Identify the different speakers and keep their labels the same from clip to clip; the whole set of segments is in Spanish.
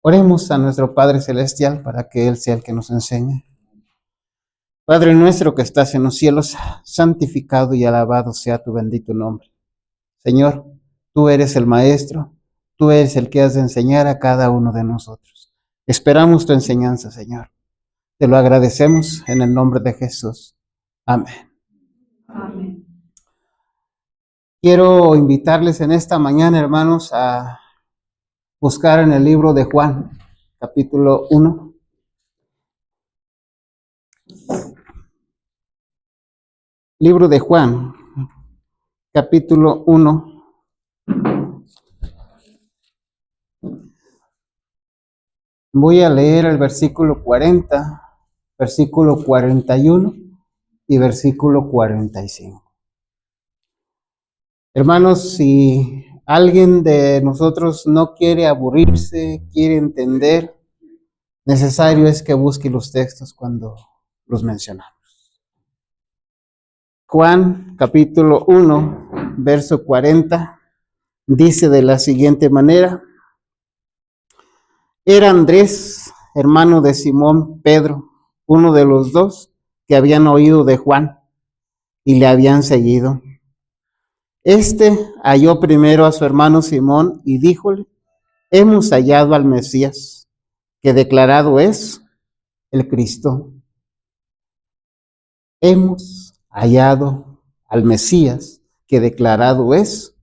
Speaker 1: Oremos a nuestro Padre Celestial para que Él sea el que nos enseñe. Padre nuestro que estás en los cielos, santificado y alabado sea tu bendito nombre. Señor, tú eres el Maestro, tú eres el que has de enseñar a cada uno de nosotros. Esperamos tu enseñanza, Señor. Te lo agradecemos en el nombre de Jesús. Amén.
Speaker 2: Amén.
Speaker 1: Quiero invitarles en esta mañana, hermanos, a buscar en el libro de Juan, capítulo 1. Libro de Juan, capítulo 1. Voy a leer el versículo 40, versículo 41 y versículo 45. Hermanos, si alguien de nosotros no quiere aburrirse, quiere entender, necesario es que busque los textos cuando los mencionamos. Juan, capítulo 1, verso 40, dice de la siguiente manera: Era Andrés, hermano de Simón Pedro, uno de los dos que habían oído de Juan y le habían seguido. Este halló primero a su hermano Simón y díjole: Hemos hallado al Mesías, que declarado es el Cristo. Hemos hallado al Mesías, que declarado es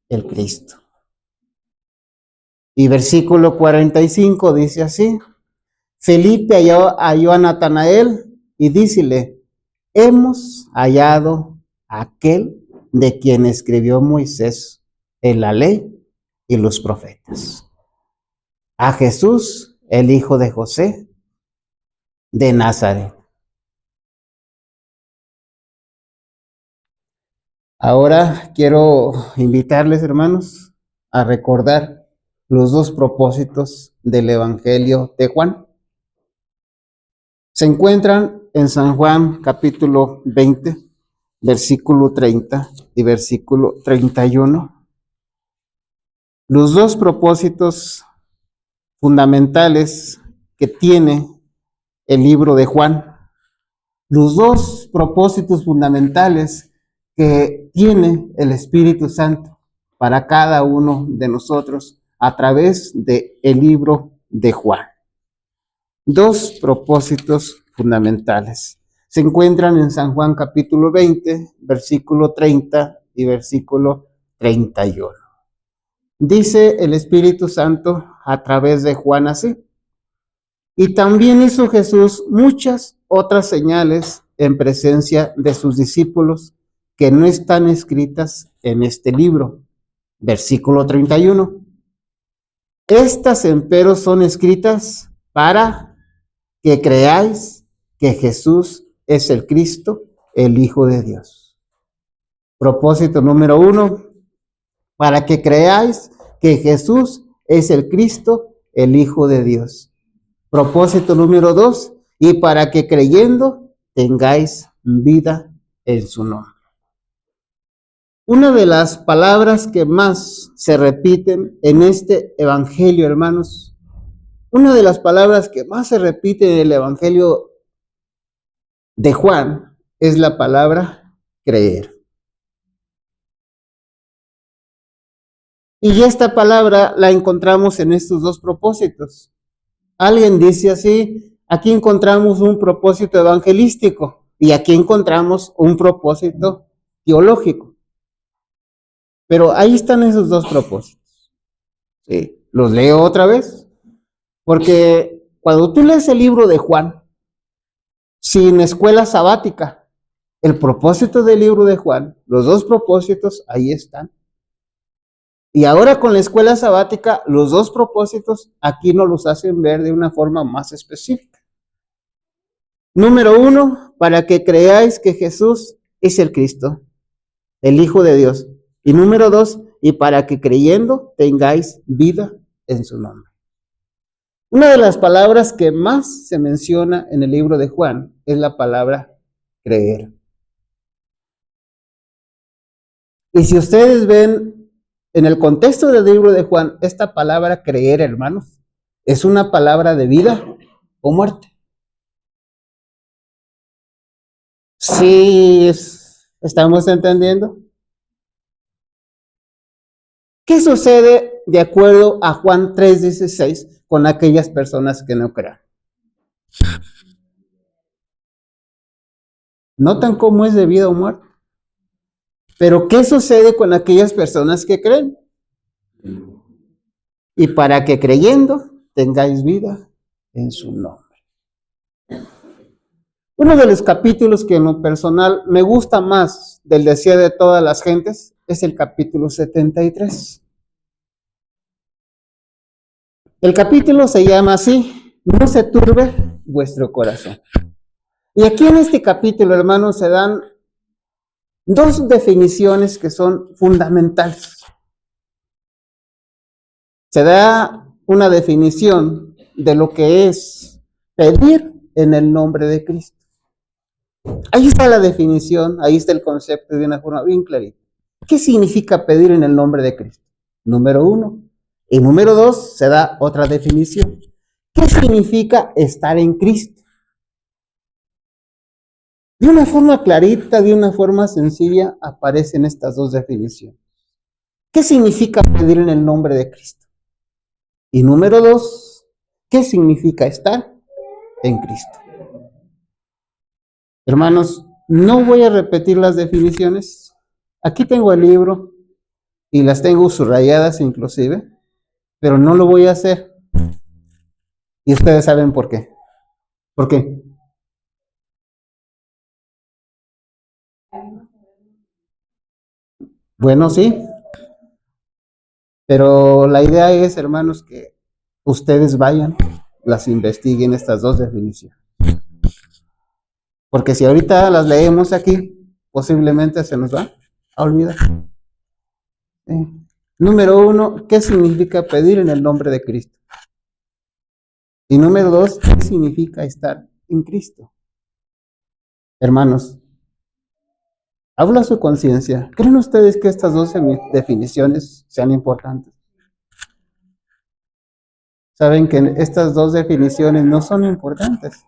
Speaker 1: el Cristo. Y versículo 45 dice así: Felipe halló a Natanael y dícele: Hemos hallado a aquel de quien escribió Moisés en la ley y los profetas, a Jesús, el hijo de José, de Nazaret. Ahora quiero invitarles, hermanos, a recordar los dos propósitos del Evangelio de Juan. Se encuentran en San Juan capítulo 20, versículo 30 y versículo 31. Los dos propósitos fundamentales que tiene el libro de Juan. Los dos propósitos fundamentales que tiene el Espíritu Santo para cada uno de nosotros a través del libro de Juan. Dos propósitos fundamentales. Se encuentran en San Juan capítulo 20, versículo 30 y versículo 31. Dice el Espíritu Santo a través de Juan así: Y también hizo Jesús muchas otras señales en presencia de sus discípulos que no están escritas en este libro. Versículo 31. Estas empero son escritas para que creáis que Jesús es el Cristo, el Hijo de Dios. Propósito número 1, para que creáis que Jesús es el Cristo, el Hijo de Dios. Propósito número 2, y para que creyendo tengáis vida en su nombre. Una de las palabras que más se repiten en este evangelio, hermanos, una de las palabras que más se repite en el evangelio de Juan es la palabra creer. Y esta palabra la encontramos en estos dos propósitos. Alguien dice así: aquí encontramos un propósito evangelístico y aquí encontramos un propósito teológico. Pero ahí están esos dos propósitos. ¿Sí? Los leo otra vez, porque cuando tú lees el libro de Juan, sin escuela sabática, el propósito del libro de Juan, los dos propósitos, ahí están. Y ahora con la escuela sabática, los dos propósitos aquí nos los hacen ver de una forma más específica. Número 1, para que creáis que Jesús es el Cristo, el Hijo de Dios. Y número 2, y para que creyendo tengáis vida en su nombre. Una de las palabras que más se menciona en el libro de Juan es la palabra creer. Y si ustedes ven en el contexto del libro de Juan, esta palabra creer, hermanos, ¿Es una palabra de vida o muerte? Sí, ¿estamos entendiendo? ¿Qué sucede de acuerdo a Juan 3:16 con aquellas personas que no crean? ¿Notan cómo es de vida o muerte? Pero ¿qué sucede con aquellas personas que creen? Y para que creyendo tengáis vida en su nombre. Uno de los capítulos que en lo personal me gusta más del deseo de todas las gentes es el capítulo 73. El capítulo se llama así: no se turbe vuestro corazón. Y aquí en este capítulo, hermanos, se dan dos definiciones que son fundamentales. Se da una definición de lo que es pedir en el nombre de Cristo. Ahí está la definición, ahí está el concepto de una forma bien clarita. ¿Qué significa pedir en el nombre de Cristo? Número 1. Y número 2, se da otra definición. ¿Qué significa estar en Cristo? De una forma clarita, de una forma sencilla, aparecen estas dos definiciones. ¿Qué significa pedir en el nombre de Cristo? Y número 2, ¿qué significa estar en Cristo? Hermanos, no voy a repetir las definiciones. Aquí tengo el libro y las tengo subrayadas inclusive, pero no lo voy a hacer. Y ustedes saben por qué. ¿Por qué? Bueno, sí, pero la idea es, hermanos, que ustedes vayan, las investiguen estas dos definiciones. Porque si ahorita las leemos aquí, posiblemente se nos va a olvidar. Número 1, ¿qué significa pedir en el nombre de Cristo? Y número 2, ¿qué significa estar en Cristo? Hermanos, habla su conciencia. ¿Creen ustedes que estas dos definiciones sean importantes? Saben que estas dos definiciones no son importantes,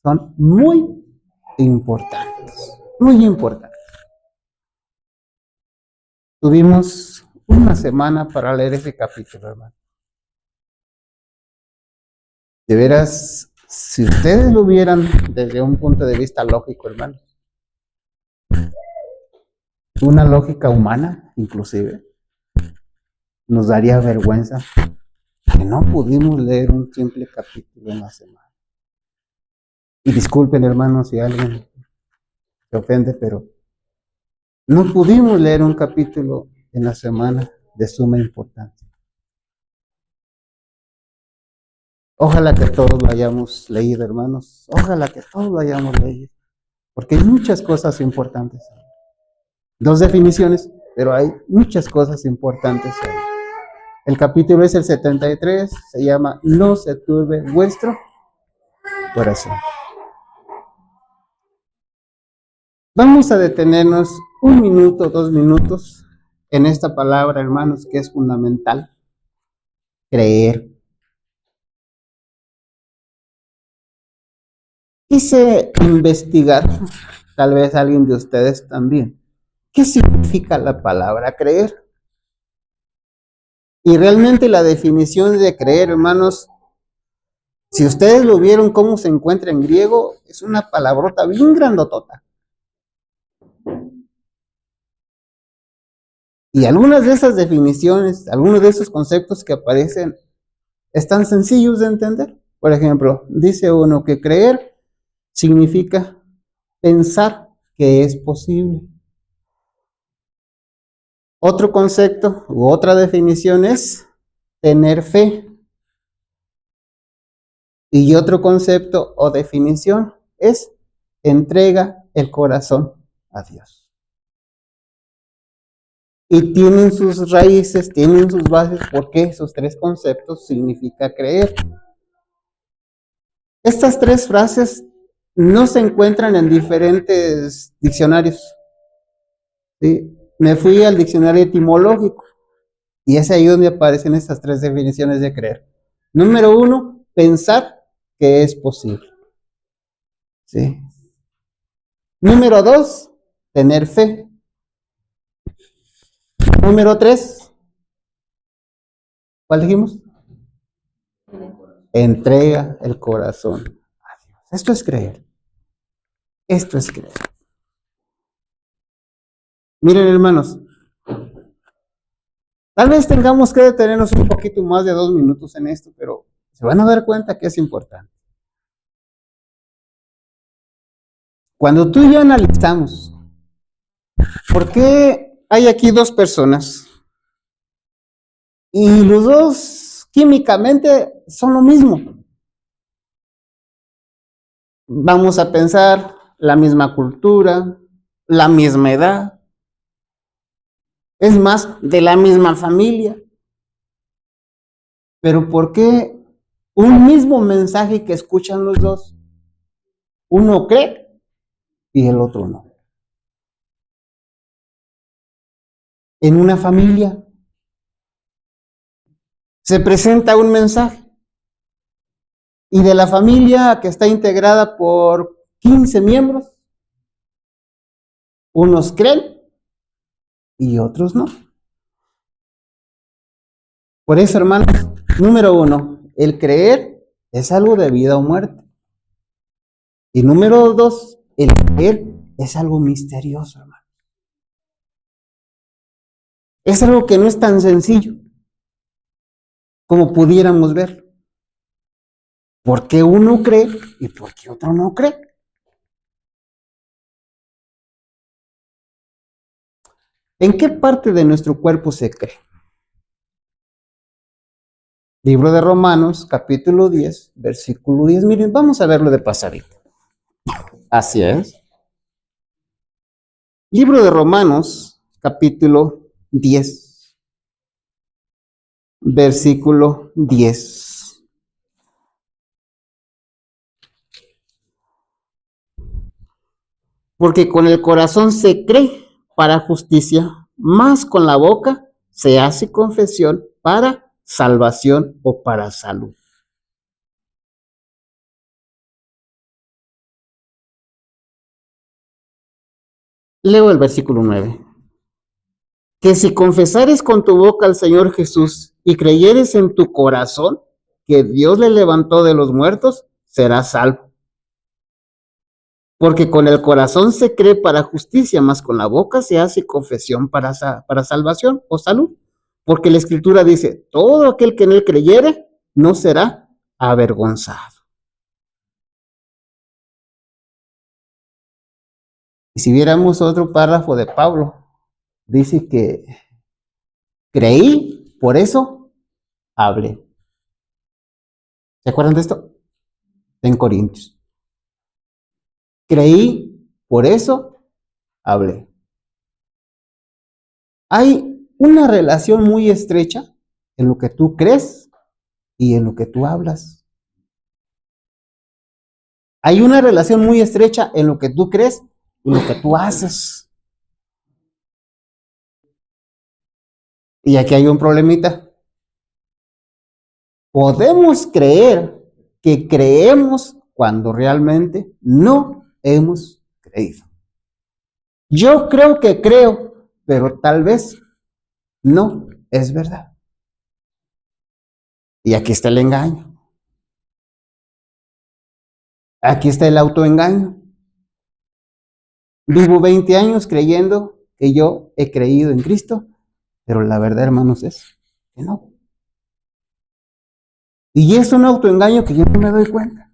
Speaker 1: son muy importantes, muy importantes. Tuvimos una semana para leer ese capítulo, hermano. De veras, si ustedes lo vieran desde un punto de vista lógico, hermano, una lógica humana, inclusive, nos daría vergüenza que no pudimos leer un simple capítulo en la semana. Y disculpen, hermanos, si alguien se ofende, pero no pudimos leer un capítulo en la semana de suma importancia. Ojalá que todos lo hayamos leído, hermanos. Ojalá que todos lo hayamos leído. Porque hay muchas cosas importantes. Dos definiciones, pero hay muchas cosas importantes ahí. El capítulo es el 73, se llama No se turbe vuestro corazón. Vamos a detenernos 1 minuto, 2 minutos en esta palabra, hermanos, que es fundamental. Creer. Quise investigar, tal vez alguien de ustedes también, ¿qué significa la palabra creer? Y realmente la definición de creer, hermanos, si ustedes lo vieron cómo se encuentra en griego, es una palabrota bien grandotota. Y algunas de esas definiciones, algunos de esos conceptos que aparecen, están sencillos de entender. Por ejemplo, dice uno que creer significa pensar que es posible. Otro concepto u otra definición es tener fe. Y otro concepto o definición es entrega el corazón a Dios. Y tienen sus raíces, tienen sus bases, porque esos tres conceptos significa creer. Estas tres frases no se encuentran en diferentes diccionarios. ¿Sí? Me fui al diccionario etimológico y es ahí donde aparecen estas tres definiciones de creer. Número uno, pensar que es posible. ¿Sí? Número dos, tener fe. Número tres, ¿cuál dijimos? Entrega el corazón a Dios. Esto es creer. Esto es creer. Miren, hermanos, tal vez tengamos que detenernos un poquito más de 2 minutos en esto, pero se van a dar cuenta que es importante. Cuando tú y yo analizamos, ¿por qué hay aquí dos personas? Y los dos químicamente son lo mismo. Vamos a pensar la misma cultura, la misma edad, es más, de la misma familia. Pero ¿por qué un mismo mensaje que escuchan los dos? Uno cree y el otro no. En una familia se presenta un mensaje y de la familia que está integrada por 15 miembros, unos creen y otros no. Por eso, hermanos, número uno, el creer es algo de vida o muerte. Y número dos, el creer es algo misterioso, hermano. Es algo que no es tan sencillo como pudiéramos ver. ¿Por qué uno cree y por qué otro no cree? ¿En qué parte de nuestro cuerpo se cree? Libro de Romanos, capítulo 10, versículo 10. Miren, vamos a verlo de pasadito. Así es. Libro de Romanos, capítulo 10, versículo 10. Porque con el corazón se cree para justicia, más con la boca se hace confesión para salvación o para salud. Leo el versículo 9. Que si confesares con tu boca al Señor Jesús y creyeres en tu corazón que Dios le levantó de los muertos, serás salvo. Porque con el corazón se cree para justicia, mas con la boca se hace confesión para salvación o salud. Porque la Escritura dice, todo aquel que en él creyere no será avergonzado. Y si viéramos otro párrafo de Pablo, dice que creí, por eso hablé. ¿Se acuerdan de esto? En Corintios. Creí, por eso hablé. Hay una relación muy estrecha en lo que tú crees y en lo que tú hablas. Hay una relación muy estrecha en lo que tú crees y lo que tú haces. Y aquí hay un problemita. Podemos creer que creemos cuando realmente no hemos creído. Yo creo que creo, pero tal vez no es verdad. Y aquí está el engaño. Aquí está el autoengaño. Vivo 20 años creyendo que yo he creído en Cristo, pero la verdad, hermanos, es que no. Y es un autoengaño que yo no me doy cuenta.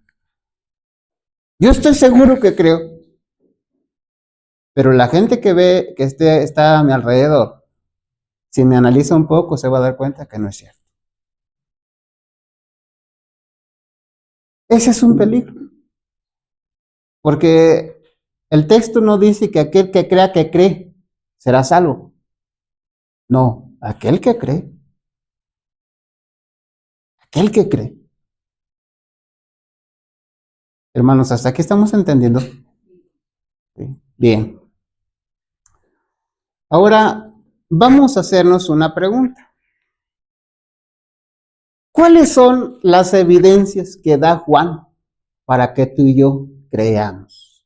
Speaker 1: Yo estoy seguro que creo, pero la gente que ve, que está a mi alrededor, si me analiza un poco, se va a dar cuenta que no es cierto. Ese es un peligro, porque el texto no dice que aquel que crea que cree será salvo. No, aquel que cree. Hermanos, hasta aquí estamos entendiendo. Sí. Bien. Ahora vamos a hacernos una pregunta. ¿Cuáles son las evidencias que da Juan para que tú y yo creamos?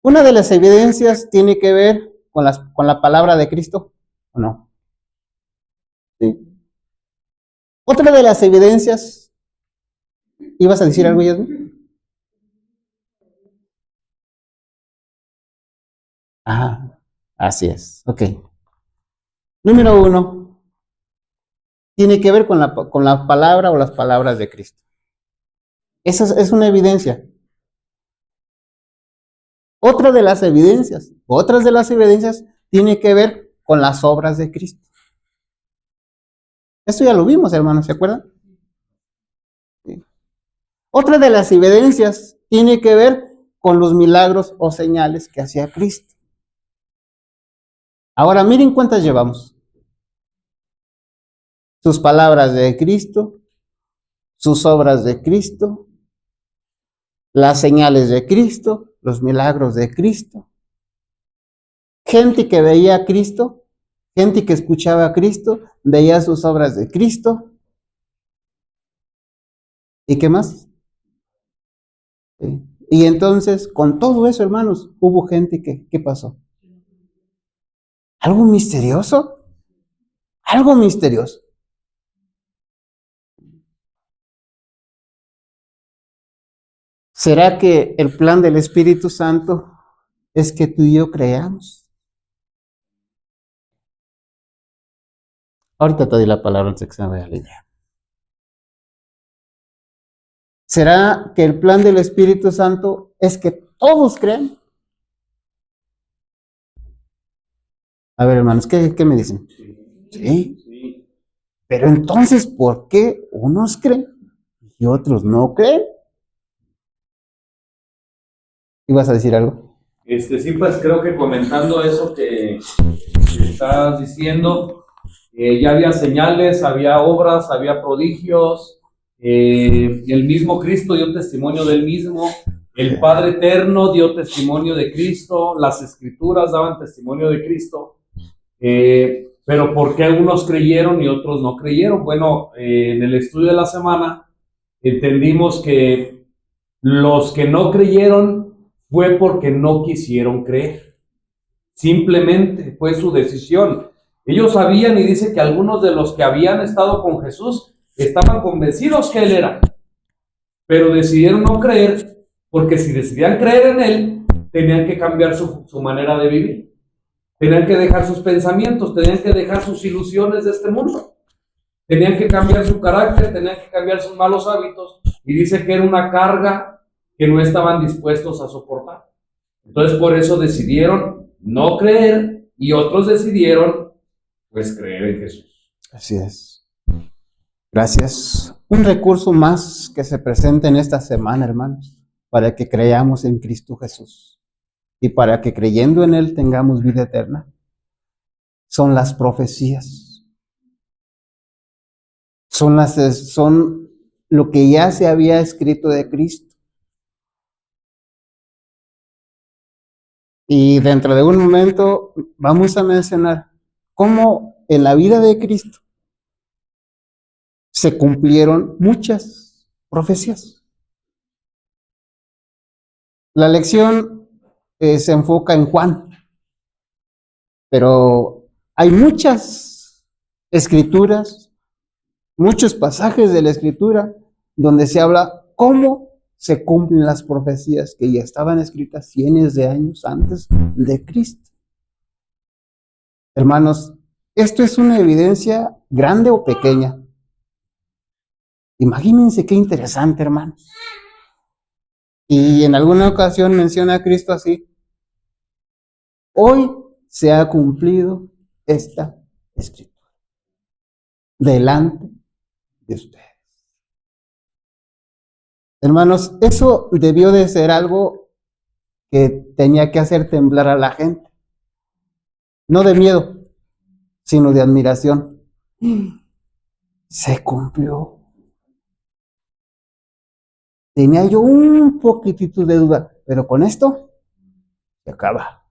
Speaker 1: Una de las evidencias tiene que ver con la palabra de Cristo, ¿o no? Sí. Otra de las evidencias, ¿ibas a decir algo, Yasmin? Ajá, así es, ok. Número 1, tiene que ver con la palabra o las palabras de Cristo. Esa es una evidencia. Otras de las evidencias tiene que ver con las obras de Cristo. Esto ya lo vimos, hermanos, ¿se acuerdan? Sí. Otra de las evidencias tiene que ver con los milagros o señales que hacía Cristo. Ahora miren cuántas llevamos. Sus palabras de Cristo, sus obras de Cristo, las señales de Cristo, los milagros de Cristo. Gente que veía a Cristo, gente que escuchaba a Cristo, veía sus obras de Cristo. ¿Y qué más? Sí. Y entonces, con todo eso, hermanos, hubo gente que, ¿qué pasó? Algo misterioso. Algo misterioso. ¿Será que el plan del Espíritu Santo es que tú y yo creamos? Ahorita te doy la palabra antes que se me vaya la idea. ¿Será que el plan del Espíritu Santo es que todos crean? A ver, hermanos, ¿qué me dicen? Sí. Pero entonces, ¿por qué unos creen y otros no creen? ¿Ibas a decir algo?
Speaker 2: Sí, pues creo que comentando eso que estás diciendo, ya había señales, había obras, había prodigios, el mismo Cristo dio testimonio del mismo, el Padre Eterno dio testimonio de Cristo, las Escrituras daban testimonio de Cristo, pero ¿por qué unos creyeron y otros no creyeron? Bueno, en el estudio de la semana entendimos que los que no creyeron fue porque no quisieron creer. Simplemente fue su decisión. Ellos sabían, y dice que algunos de los que habían estado con Jesús estaban convencidos que Él era, pero decidieron no creer, porque si decidían creer en Él, tenían que cambiar su manera de vivir. Tenían que dejar sus pensamientos, tenían que dejar sus ilusiones de este mundo. Tenían que cambiar su carácter, tenían que cambiar sus malos hábitos. Y dice que era una carga que no estaban dispuestos a soportar. Entonces por eso decidieron no creer y otros decidieron pues creer en Jesús.
Speaker 1: Así es. Gracias. Un recurso más que se presenta en esta semana, hermanos, para que creamos en Cristo Jesús y para que creyendo en Él tengamos vida eterna, son las profecías. Son lo que ya se había escrito de Cristo. Y dentro de un momento vamos a mencionar cómo en la vida de Cristo se cumplieron muchas profecías. La lección se enfoca en Juan, pero hay muchas escrituras, muchos pasajes de la escritura donde se habla cómo se cumplen las profecías que ya estaban escritas cientos de años antes de Cristo. Hermanos, esto es una evidencia grande o pequeña. Imagínense qué interesante, hermanos. Y en alguna ocasión menciona a Cristo así: hoy se ha cumplido esta escritura delante de ustedes. Hermanos, eso debió de ser algo que tenía que hacer temblar a la gente. No de miedo, sino de admiración. Se cumplió. Tenía yo un poquitito de duda, pero con esto se acaba.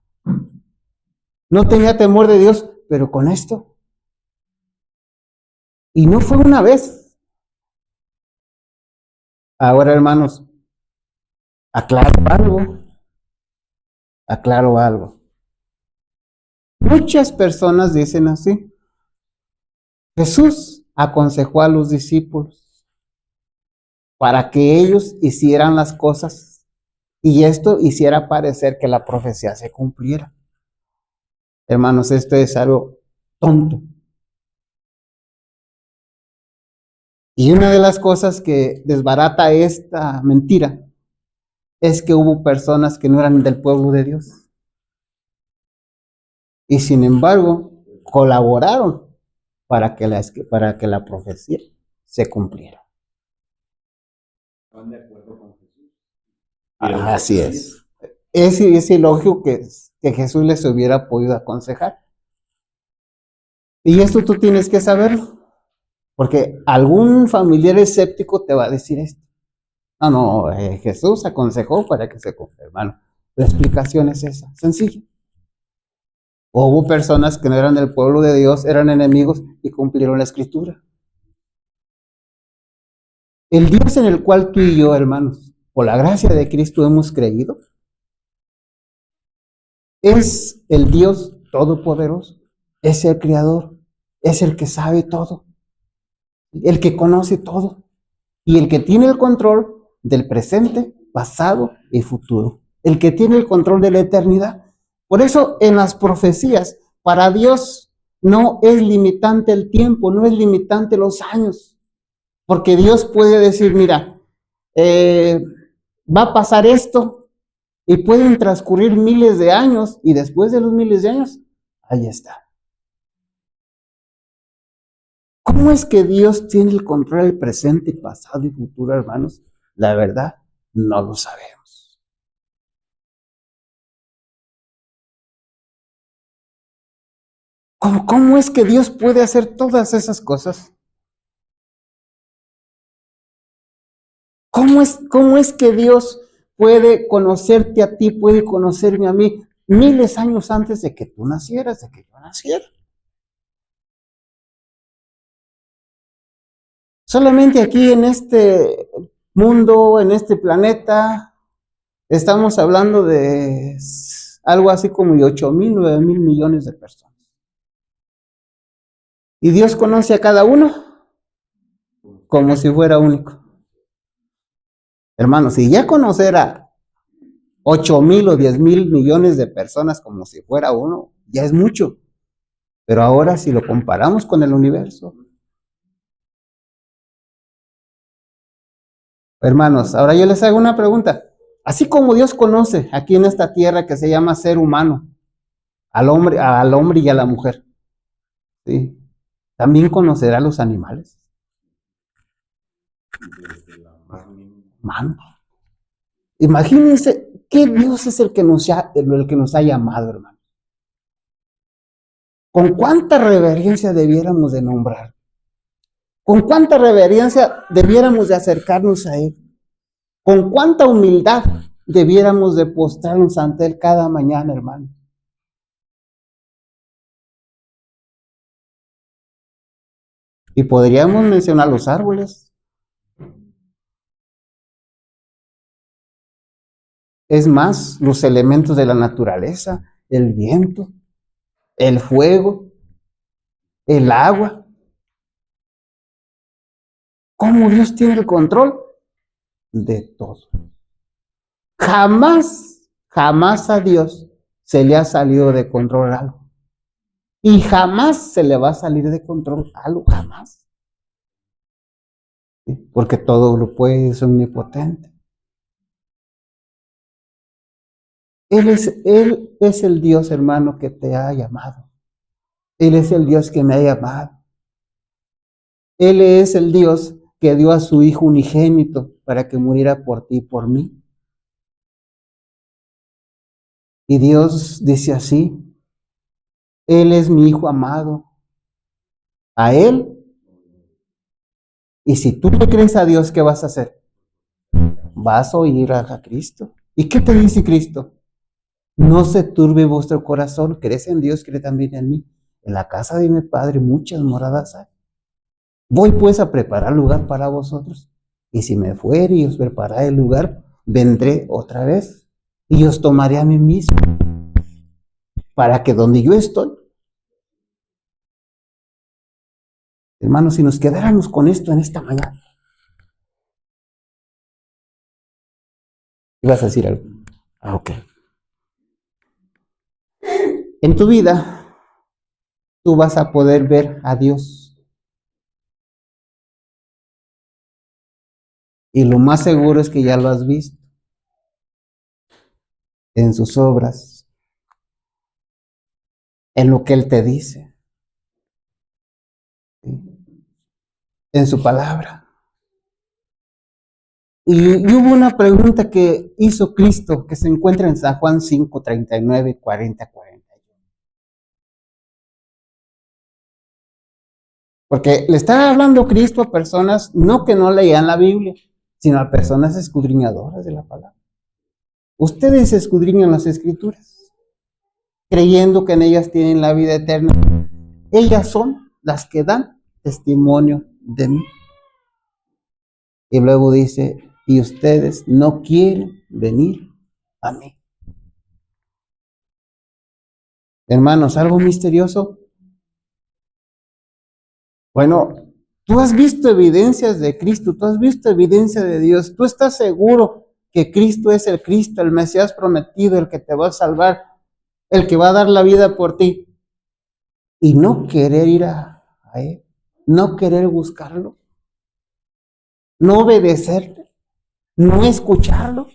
Speaker 1: No tenía temor de Dios, pero con esto Y no fue una vez. Ahora, hermanos, aclaro algo. Aclaro algo. Muchas personas dicen así. Jesús aconsejó a los discípulos para que ellos hicieran las cosas y esto hiciera parecer que la profecía se cumpliera. Hermanos, esto es algo tonto. Y una de las cosas que desbarata esta mentira es que hubo personas que no eran del pueblo de Dios. Y sin embargo, colaboraron para que la profecía se cumpliera.
Speaker 2: ¿Están de acuerdo con Jesús?
Speaker 1: Así es. Es ilógico que Jesús les hubiera podido aconsejar. Y esto tú tienes que saberlo. Porque algún familiar escéptico te va a decir esto. No, Jesús aconsejó para que se cumpla, hermano. La explicación es esa, sencilla. Hubo personas que no eran del pueblo de Dios, eran enemigos y cumplieron la escritura. El Dios en el cual tú y yo, hermanos, por la gracia de Cristo hemos creído, es el Dios todopoderoso, es el creador, es el que sabe todo, el que conoce todo y el que tiene el control del presente, pasado y futuro, el que tiene el control de la eternidad. Por eso en las profecías, para Dios no es limitante el tiempo, no es limitante los años, porque Dios puede decir, mira, va a pasar esto y pueden transcurrir miles de años y después de los miles de años, ahí está. ¿Cómo es que Dios tiene el control del presente, pasado y futuro, hermanos? La verdad, no lo sabemos. ¿Cómo es que Dios puede hacer todas esas cosas? ¿Cómo es que Dios puede conocerte a ti, puede conocerme a mí miles de años antes de que tú nacieras, de que yo naciera? Solamente aquí en este mundo, en este planeta, estamos hablando de algo así como de 8,000, 9,000 millones de personas. Y Dios conoce a cada uno como si fuera único. Hermanos, si ya conociera 8,000 o 10,000 millones de personas como si fuera uno, ya es mucho. Pero ahora si lo comparamos con el universo. Hermanos, ahora yo les hago una pregunta. Así como Dios conoce aquí en esta tierra que se llama ser humano, al hombre y a la mujer, ¿sí? ¿También conocerá a los animales? Mano. Imagínense qué Dios es el que nos ha llamado, hermano. ¿Con cuánta reverencia debiéramos de nombrar? ¿Con cuánta reverencia debiéramos de acercarnos a Él? ¿Con cuánta humildad debiéramos de postrarnos ante Él cada mañana, hermano? Y podríamos mencionar los árboles. Es más, los elementos de la naturaleza, el viento, el fuego, el agua. ¿Cómo Dios tiene el control de todo? Jamás a Dios se le ha salido de control algo. Y jamás se le va a salir de control algo, jamás. ¿Sí? Porque todo lo puede, es omnipotente. Él es el Dios, hermano, que te ha llamado. Él es el Dios que me ha llamado. Él es el Dios que dio a su Hijo unigénito para que muriera por ti y por mí. Y Dios dice así, Él es mi Hijo amado. A Él. Y si tú le crees a Dios, ¿qué vas a hacer? Vas a oír a Cristo. ¿Y qué te dice Cristo? No se turbe vuestro corazón, crees en Dios, cree también en mí. En la casa de mi Padre muchas moradas hay. Voy pues a preparar lugar para vosotros. Y si me fuere y os prepararé el lugar, vendré otra vez y os tomaré a mí mismo, para que donde yo estoy, hermanos, si nos quedáramos con esto en esta mañana, ibas a decir algo. Ok. En tu vida, tú vas a poder ver a Dios. Y lo más seguro es que ya lo has visto en sus obras, en lo que Él te dice, en su palabra. Y hubo una pregunta que hizo Cristo que se encuentra en San Juan 5, 39, 40, 41. Porque le estaba hablando Cristo a personas no que no leían la Biblia, sino a personas escudriñadoras de la palabra. Ustedes escudriñan las Escrituras, creyendo que en ellas tienen la vida eterna. Ellas son las que dan testimonio de mí. Y luego dice, y ustedes no quieren venir a mí. Hermanos, algo misterioso. Bueno, tú has visto evidencias de Cristo, tú has visto evidencia de Dios, tú estás seguro que Cristo es el Cristo, el Mesías prometido, el que te va a salvar, el que va a dar la vida por ti. Y no querer ir a Él, no querer buscarlo, no obedecerle, no escucharlo.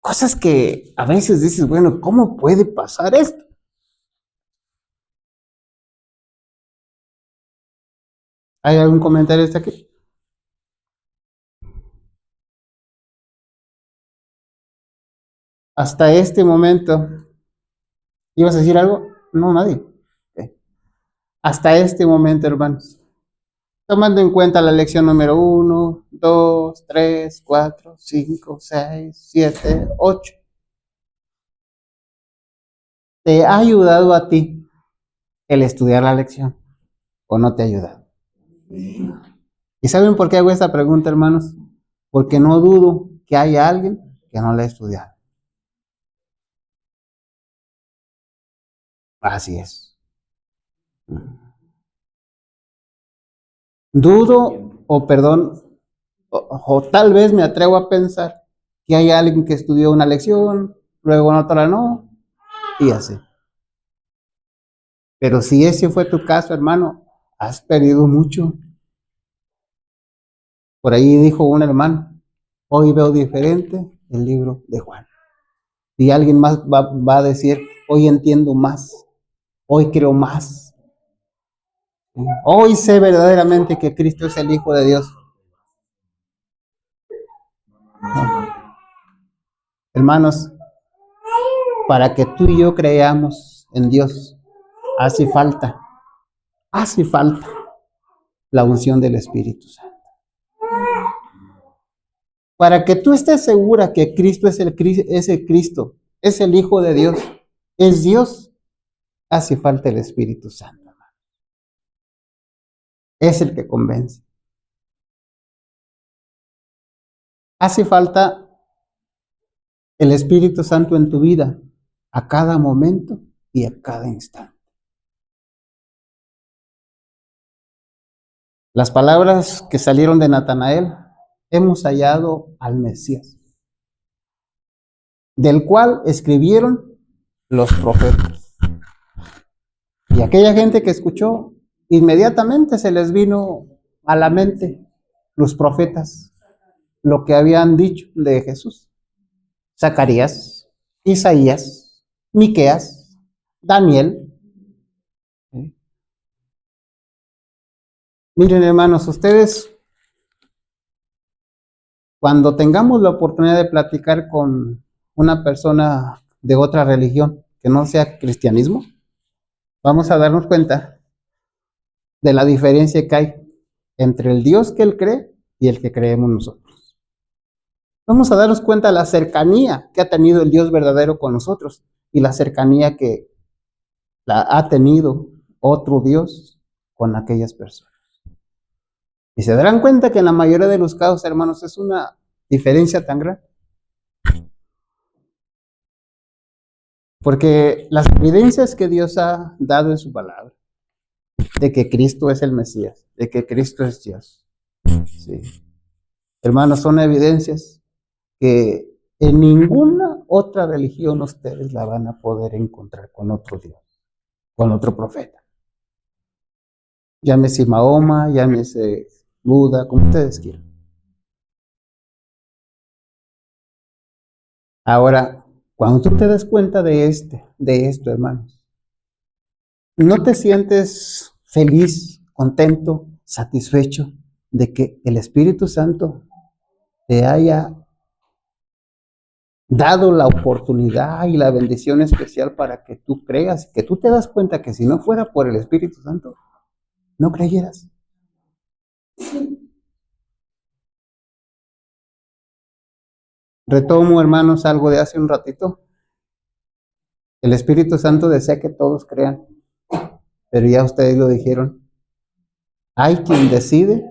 Speaker 1: Cosas que a veces dices, bueno, ¿cómo puede pasar esto? ¿Hay algún comentario hasta aquí? Hasta este momento, ¿ibas a decir algo? No, nadie. Ok. Hasta este momento, hermanos, tomando en cuenta la lección número 1, 2, 3, 4, 5, 6, 7, 8, ¿te ha ayudado a ti el estudiar la lección o no te ha ayudado? ¿Y saben por qué hago esta pregunta, hermanos? Porque no dudo que haya alguien que no la ha estudiado. Así es. Dudo, o tal vez me atrevo a pensar que hay alguien que estudió una lección, luego en otra no, y así. Pero si ese fue tu caso, hermano, has perdido mucho. Por ahí dijo un hermano, hoy veo diferente el libro de Juan. Y alguien más va a decir, hoy entiendo más, hoy creo más. Hoy sé verdaderamente que Cristo es el Hijo de Dios. Hermanos, para que tú y yo creamos en Dios, hace falta la unción del Espíritu Santo. Para que tú estés segura que Cristo es el Cristo, es el Hijo de Dios, es Dios, hace falta el Espíritu Santo. Es el que convence. Hace falta el Espíritu Santo en tu vida a cada momento y a cada instante. Las palabras que salieron de Natanael, hemos hallado al Mesías, del cual escribieron los profetas. Y aquella gente que escuchó, inmediatamente se les vino a la mente los profetas, lo que habían dicho de Jesús. Zacarías, Isaías, Miqueas, Daniel. Miren, hermanos, ustedes, cuando tengamos la oportunidad de platicar con una persona de otra religión que no sea cristianismo, vamos a darnos cuenta de la diferencia que hay entre el Dios que él cree y el que creemos nosotros. Vamos a darnos cuenta de la cercanía que ha tenido el Dios verdadero con nosotros y la cercanía que la ha tenido otro Dios con aquellas personas. Y se darán cuenta que en la mayoría de los casos, hermanos, es una diferencia tan grande. Porque las evidencias que Dios ha dado en su palabra, de que Cristo es el Mesías, de que Cristo es Dios, sí, hermanos, son evidencias que en ninguna otra religión ustedes la van a poder encontrar con otro Dios, con otro profeta. Llámese Mahoma, llámese Buda, como ustedes quieran. Ahora, cuando tú te das cuenta de esto, hermanos, ¿no te sientes feliz, contento, satisfecho de que el Espíritu Santo te haya dado la oportunidad y la bendición especial para que tú creas, que tú te das cuenta que si no fuera por el Espíritu Santo, no creyeras? Retomo, hermanos, algo de hace un ratito. El Espíritu Santo desea que todos crean, pero ya ustedes lo dijeron. Hay quien decide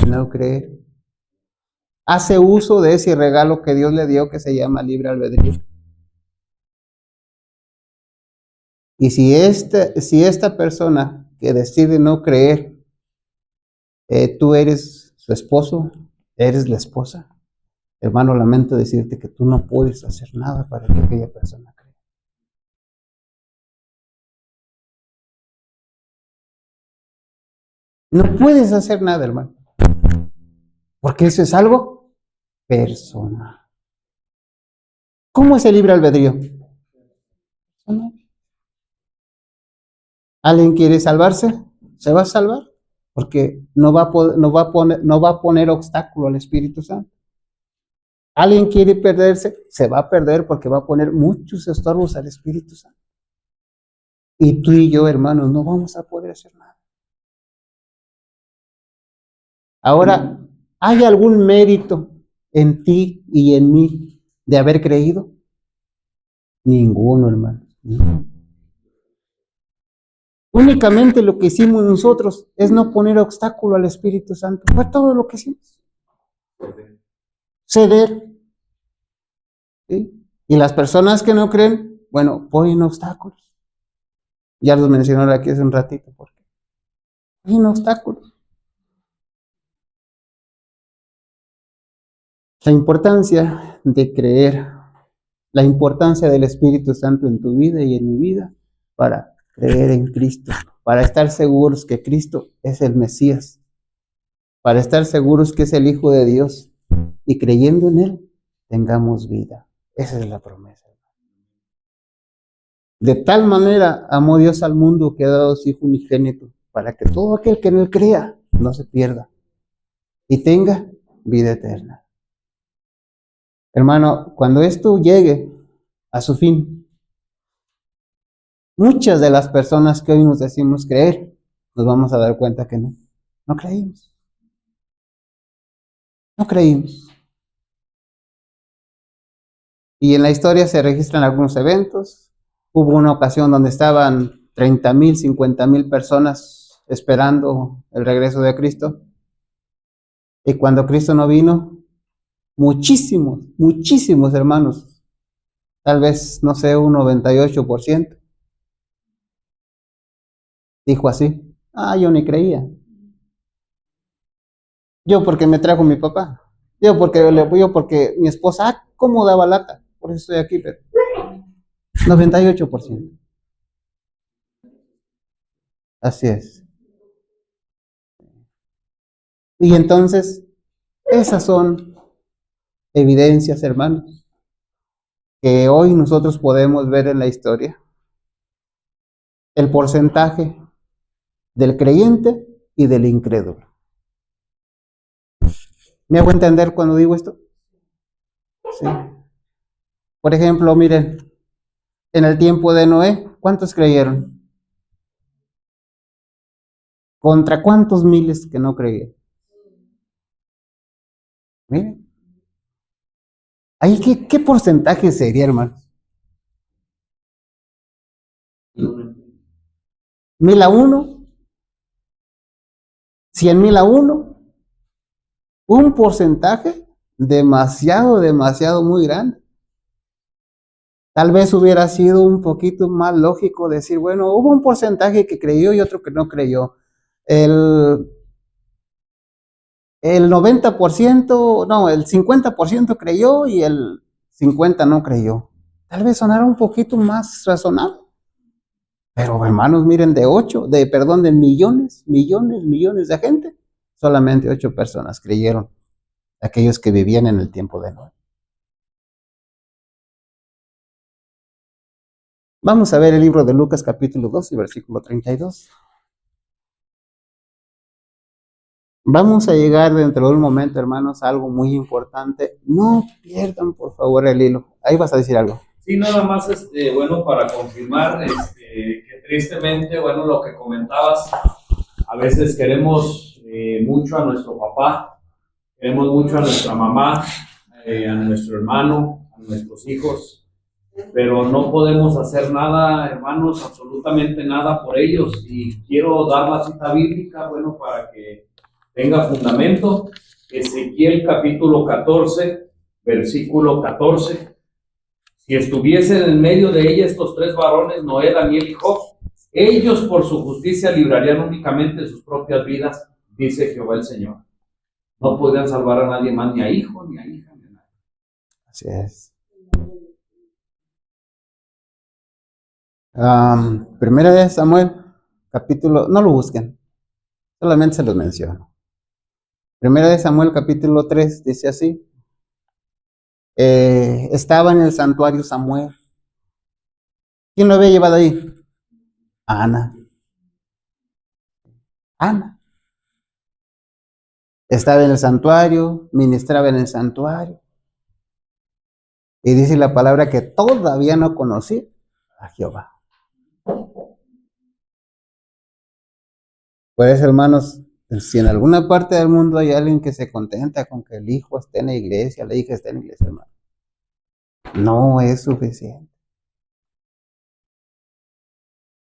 Speaker 1: no creer. Hace uso de ese regalo que Dios le dio que se llama libre albedrío. Y si esta persona que decide no creer, tú eres su esposo, eres la esposa, hermano, lamento decirte que tú no puedes hacer nada para que aquella persona crea. No puedes hacer nada, hermano, porque eso es algo personal. ¿Cómo es el libre albedrío? Personal. ¿Alguien quiere salvarse? ¿Se va a salvar? Porque no va a poner obstáculo al Espíritu Santo. ¿Alguien quiere perderse? Se va a perder porque va a poner muchos estorbos al Espíritu Santo. Y tú y yo, hermanos, no vamos a poder hacer nada. Ahora, ¿hay algún mérito en ti y en mí de haber creído? Ninguno, hermano. No. Únicamente lo que hicimos nosotros es no poner obstáculo al Espíritu Santo. Fue todo lo que hicimos. Ceder. ¿Sí? Y las personas que no creen, bueno, ponen obstáculos. Ya los mencioné aquí hace un ratito. ¿Por qué? Ponen obstáculos. La importancia de creer, la importancia del Espíritu Santo en tu vida y en mi vida para creer en Cristo, para estar seguros que Cristo es el Mesías, para estar seguros que es el Hijo de Dios y creyendo en Él tengamos vida. Esa es la promesa. De tal manera amó Dios al mundo que ha dado su Hijo unigénito para que todo aquel que en Él crea no se pierda y tenga vida eterna. Hermano, cuando esto llegue a su fin, muchas de las personas que hoy nos decimos creer, nos vamos a dar cuenta que no creímos. No creímos. Y en la historia se registran algunos eventos. Hubo una ocasión donde estaban 30,000, 50,000 personas esperando el regreso de Cristo. Y cuando Cristo no vino, muchísimos hermanos, tal vez, no sé, un 98%, dijo así: yo ni creía. Yo porque me trajo mi papá. Yo porque mi esposa, cómo daba lata. Por eso estoy aquí, pero 98%. Así es. Y entonces, esas son evidencias, hermanos, que hoy nosotros podemos ver en la historia. El porcentaje del creyente y del incrédulo. ¿Me hago entender cuando digo esto? Sí. Por ejemplo, miren, en el tiempo de Noé, ¿cuántos creyeron? ¿Contra cuántos miles que no creyeron? Miren. Ahí, ¿qué porcentaje sería, hermanos? 1000 a 1, 100,000 a 1, un porcentaje demasiado muy grande. Tal vez hubiera sido un poquito más lógico decir, bueno, hubo un porcentaje que creyó y otro que no creyó. El, el 90%, no, el 50% creyó y el 50% no creyó. Tal vez sonara un poquito más razonable. Pero hermanos, miren, de millones de gente, solamente 8 personas creyeron, aquellos que vivían en el tiempo de Noé. Vamos a ver el libro de Lucas capítulo 2 y versículo 32. Vamos a llegar dentro de un momento, hermanos, a algo muy importante. No pierdan, por favor, el hilo. Ahí vas a decir algo.
Speaker 2: Sí, nada más, bueno, para confirmar, que tristemente, bueno, lo que comentabas, a veces queremos mucho a nuestro papá, queremos mucho a nuestra mamá, a nuestro hermano, a nuestros hijos, pero no podemos hacer nada, hermanos, absolutamente nada por ellos. Y quiero dar la cita bíblica, bueno, para que tenga fundamento. Ezequiel capítulo 14, versículo 14. Si estuviesen en medio de ella estos 3 varones, Noé, Daniel y Job, ellos por su justicia librarían únicamente sus propias vidas, dice Jehová el Señor. No podrían salvar a nadie más, ni a hijo, ni a hija, ni a nadie.
Speaker 1: Así es. Primera de Samuel, capítulo, no lo busquen, solamente se los menciono. Primera de Samuel, capítulo 3, dice así. Estaba en el santuario Samuel. ¿Quién lo había llevado ahí? Ana. Estaba en el santuario, ministraba en el santuario. Y dice la palabra que todavía no conocía a Jehová. Por eso, hermanos, si en alguna parte del mundo hay alguien que se contenta con que el hijo esté en la iglesia, la hija esté en la iglesia, hermano, no es suficiente.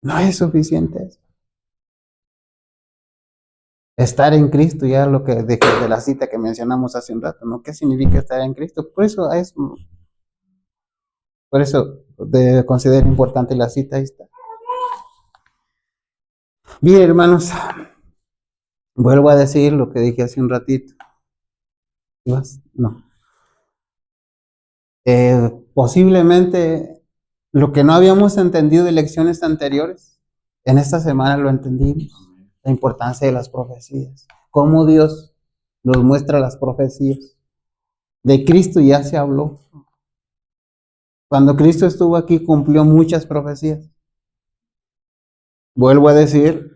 Speaker 1: No es suficiente eso. Estar en Cristo, ya lo que de la cita que mencionamos hace un rato, ¿no? ¿Qué significa estar en Cristo? Por eso considero importante la cita. Ahí está. Bien, hermanos, vuelvo a decir lo que dije hace un ratito. No. Posiblemente lo que no habíamos entendido de lecciones anteriores, en esta semana lo entendimos. La importancia de las profecías. Cómo Dios nos muestra las profecías. De Cristo ya se habló. Cuando Cristo estuvo aquí cumplió muchas profecías. Vuelvo a decir,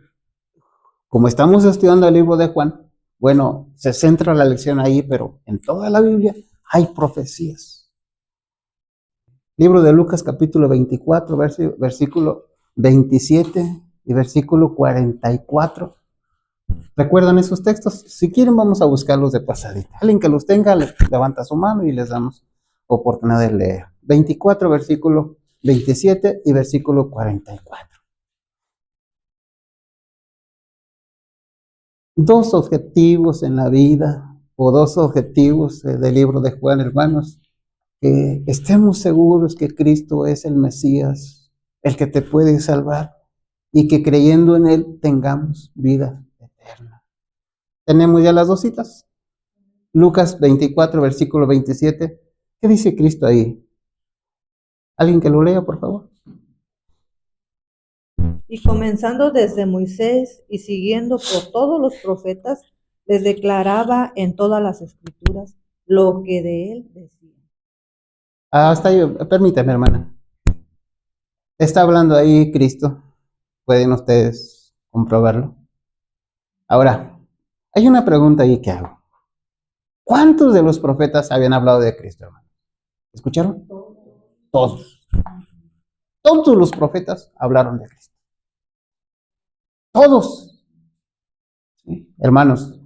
Speaker 1: como estamos estudiando el libro de Juan, bueno, se centra la lección ahí, pero en toda la Biblia hay profecías. Libro de Lucas capítulo 24, versículo 27 y versículo 44. ¿Recuerdan esos textos? Si quieren vamos a buscarlos de pasadita. Alguien que los tenga levanta su mano y les damos oportunidad de leer. 24, versículo 27 y versículo 44. 2 objetivos en la vida, o 2 objetivos del libro de Juan, hermanos. Que estemos seguros que Cristo es el Mesías, el que te puede salvar, y que creyendo en Él tengamos vida eterna. Tenemos ya las 2 citas. Lucas 24, versículo 27. ¿Qué dice Cristo ahí? ¿Alguien que lo lea, por favor?
Speaker 3: Y comenzando desde Moisés y siguiendo por todos los profetas, les declaraba en todas las escrituras lo que de él decía.
Speaker 1: Hasta ahí, permítame, hermana. Está hablando ahí Cristo. Pueden ustedes comprobarlo. Ahora, hay una pregunta ahí que hago. ¿Cuántos de los profetas habían hablado de Cristo, hermano? ¿Escucharon? Todos. Todos los profetas hablaron de Cristo. Todos. ¿Sí? Hermanos,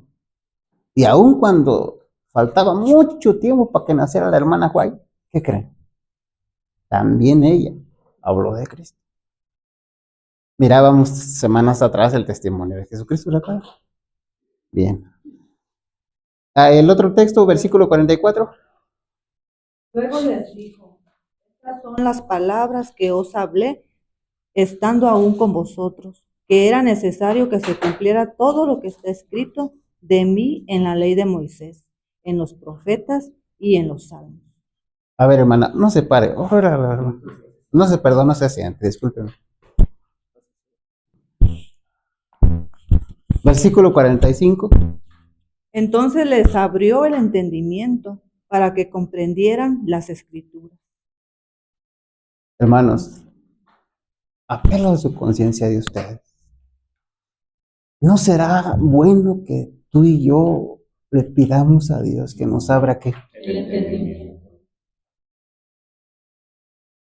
Speaker 1: y aun cuando faltaba mucho tiempo para que naciera la hermana Juay, ¿qué creen? También ella habló de Cristo. Mirábamos semanas atrás el testimonio de Jesucristo, ¿verdad? Bien. El otro texto, versículo 44.
Speaker 3: Luego les dijo, estas son las palabras que os hablé, estando aún con vosotros, que era necesario que se cumpliera todo lo que está escrito de mí en la ley de Moisés, en los profetas y en los salmos.
Speaker 1: A ver, hermana, no se pare. No se perdona, no se asiente, discúlpeme. Versículo 45.
Speaker 3: Entonces les abrió el entendimiento para que comprendieran las escrituras.
Speaker 1: Hermanos, apelo a su conciencia de ustedes. ¿No será bueno que tú y yo le pidamos a Dios que nos abra qué?
Speaker 2: El entendimiento.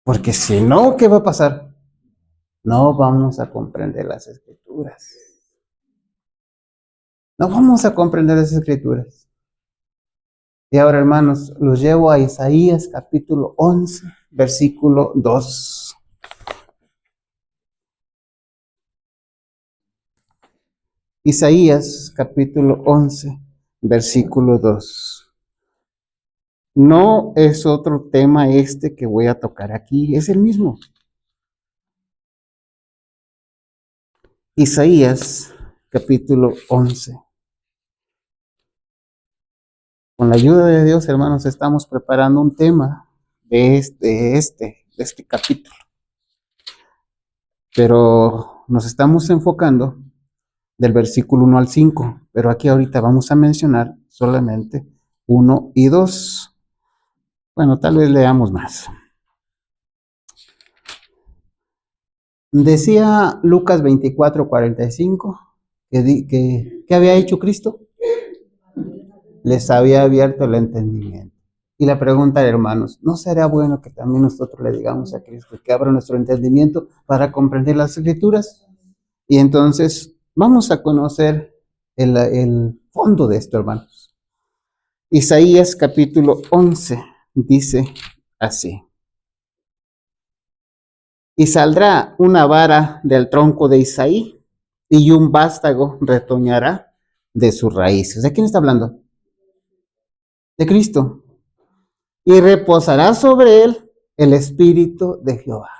Speaker 1: Porque si no, ¿qué va a pasar? No vamos a comprender las escrituras. No vamos a comprender las escrituras. Y ahora, hermanos, los llevo a Isaías capítulo 11, versículo 2. Isaías capítulo 11, versículo 2. No es otro tema este que voy a tocar aquí, es el mismo. Isaías capítulo 11. Con la ayuda de Dios, hermanos, estamos preparando un tema de este capítulo. Pero nos estamos enfocando del versículo 1 al 5. Pero aquí ahorita vamos a mencionar solamente 1 y 2. Bueno, tal vez leamos más. Decía Lucas 24:45 que había hecho Cristo. Les había abierto el entendimiento. Y la pregunta, hermanos, ¿no será bueno que también nosotros le digamos a Cristo que abra nuestro entendimiento para comprender las escrituras? Y entonces vamos a conocer el fondo de esto, hermanos. Isaías capítulo 11 dice así. Y saldrá una vara del tronco de Isaí y un vástago retoñará de sus raíces. ¿De quién está hablando? De Cristo. Y reposará sobre él el espíritu de Jehová.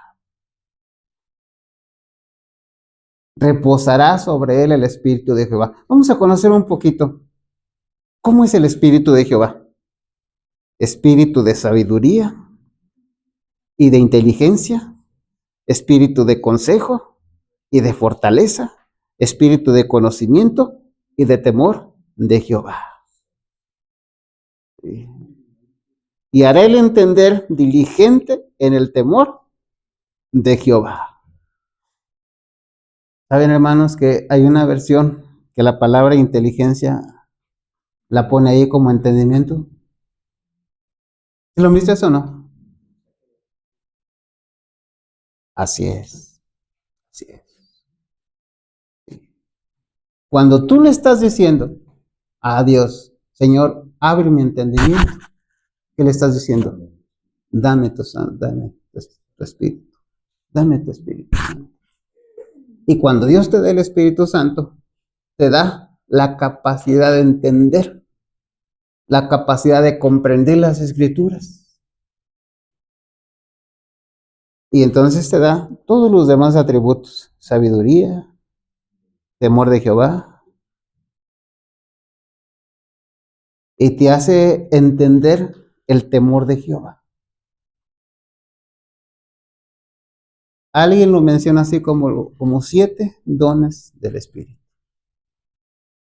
Speaker 1: Reposará sobre él el espíritu de Jehová. Vamos a conocer un poquito. ¿Cómo es el espíritu de Jehová? Espíritu de sabiduría y de inteligencia, espíritu de consejo y de fortaleza, espíritu de conocimiento y de temor de Jehová. Y hará el entender diligente en el temor de Jehová. Saben, hermanos, que hay una versión que la palabra inteligencia la pone ahí como entendimiento. ¿Lo viste eso o no? Así es. Así es. Cuando tú le estás diciendo a Dios, Señor, abre mi entendimiento, ¿qué le estás diciendo? Dame tu espíritu. Dame tu espíritu. Y cuando Dios te da el Espíritu Santo, te da la capacidad de entender, la capacidad de comprender las escrituras. Y entonces te da todos los demás atributos, sabiduría, temor de Jehová, y te hace entender el temor de Jehová. Alguien lo menciona así como 7 dones del Espíritu.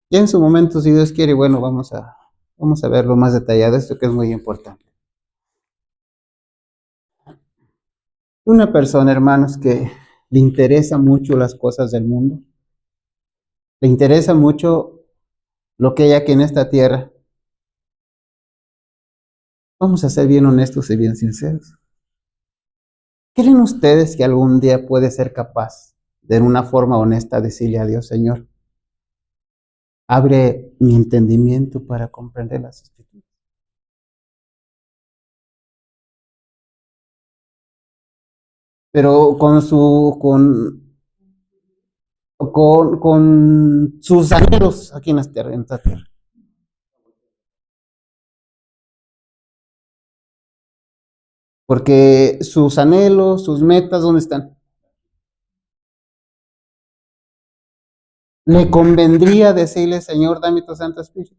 Speaker 1: Y en su momento, si Dios quiere, bueno, vamos a verlo más detallado, esto que es muy importante. Una persona, hermanos, que le interesa mucho las cosas del mundo, le interesa mucho lo que hay aquí en esta tierra. Vamos a ser bien honestos y bien sinceros. ¿Creen ustedes que algún día puede ser capaz de en una forma honesta decirle a Dios, Señor, abre mi entendimiento para comprender las escrituras? Pero con con sus anhelos aquí en esta tierra. Porque sus anhelos, sus metas, ¿dónde están? Le convendría decirle, Señor, dame tu Santo Espíritu.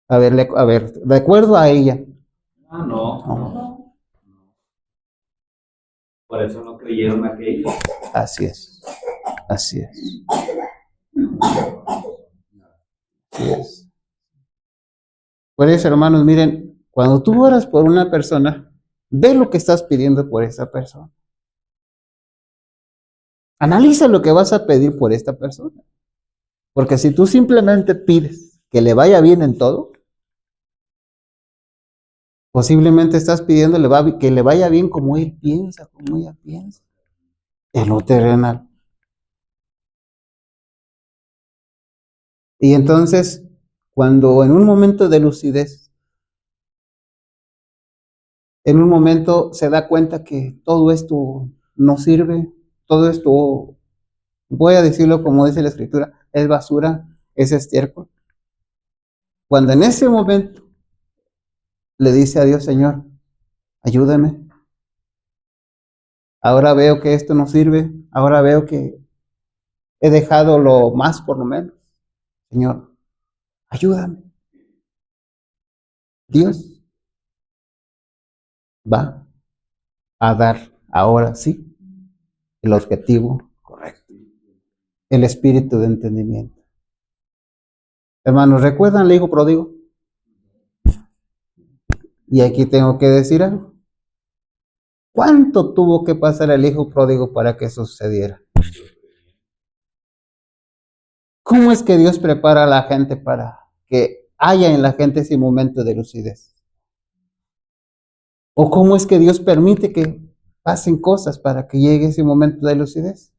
Speaker 1: A ver, de acuerdo a ella.
Speaker 2: No. Por eso no creyeron aquellos.
Speaker 1: Así es. Así es. Así es. Por eso, hermanos, miren, cuando tú oras por una persona, ve lo que estás pidiendo por esa persona. Analiza lo que vas a pedir por esta persona. Porque si tú simplemente pides que le vaya bien en todo, posiblemente estás pidiéndole que le vaya bien como él piensa, como ella piensa, en lo terrenal. Y entonces, cuando en un momento de lucidez, en un momento se da cuenta que todo esto no sirve, todo esto, voy a decirlo como dice la Escritura, es basura, es estiércol. Cuando en ese momento le dice a Dios, Señor, ayúdame. Ahora veo que esto no sirve, ahora veo que he dejado lo más por lo menos. Señor, ayúdame. Dios va a dar ahora sí el objetivo correcto, el espíritu de entendimiento. Hermanos, ¿recuerdan el hijo pródigo? Y aquí tengo que decir algo. ¿Cuánto tuvo que pasar el hijo pródigo para que eso sucediera? ¿Cómo es que Dios prepara a la gente para que haya en la gente ese momento de lucidez? ¿O cómo es que Dios permite que pasen cosas para que llegue ese momento de lucidez?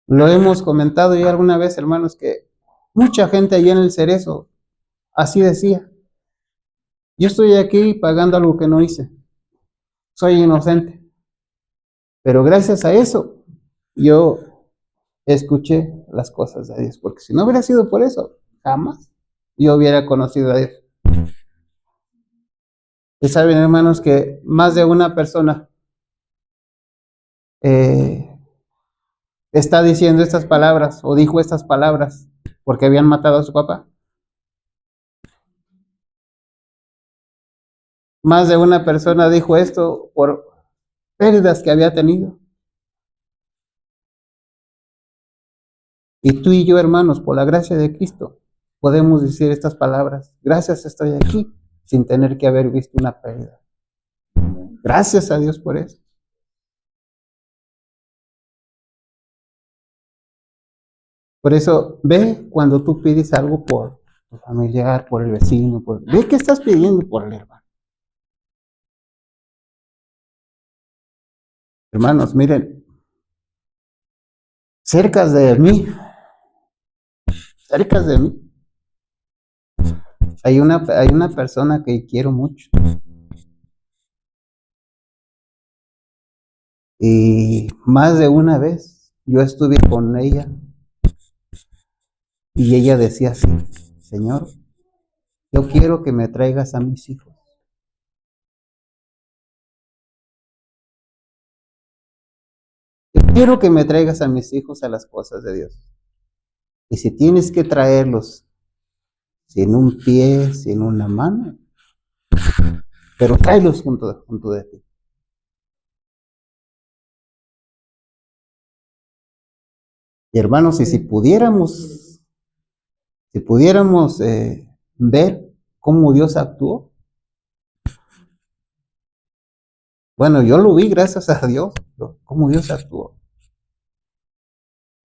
Speaker 1: Lo hemos comentado ya alguna vez, hermanos, que mucha gente allá en el Cerezo así decía: yo estoy aquí pagando algo que no hice, soy inocente, pero gracias a eso yo escuché las cosas de Dios, porque si no hubiera sido por eso, jamás yo hubiera conocido a Dios. Y saben, hermanos, que más de una persona está diciendo estas palabras o dijo estas palabras porque habían matado a su papá. Más de una persona dijo esto por pérdidas que había tenido. Y tú y yo, hermanos, por la gracia de Cristo, podemos decir estas palabras: gracias, estoy aquí, sin tener que haber visto una pérdida. Gracias a Dios por eso. Por eso, ve cuando tú pides algo por tu familiar, por el vecino, ve qué estás pidiendo por el hermano. Hermanos, miren, cerca de mí, hay una persona que quiero mucho. Y más de una vez yo estuve con ella y ella decía así: Señor, yo quiero que me traigas a mis hijos. Yo quiero que me traigas a mis hijos a las cosas de Dios. Y si tienes que traerlos sin un pie, sin una mano, pero tráelos junto de ti. Y hermanos, y si pudiéramos ver cómo Dios actuó, bueno, yo lo vi gracias a Dios, cómo Dios actuó.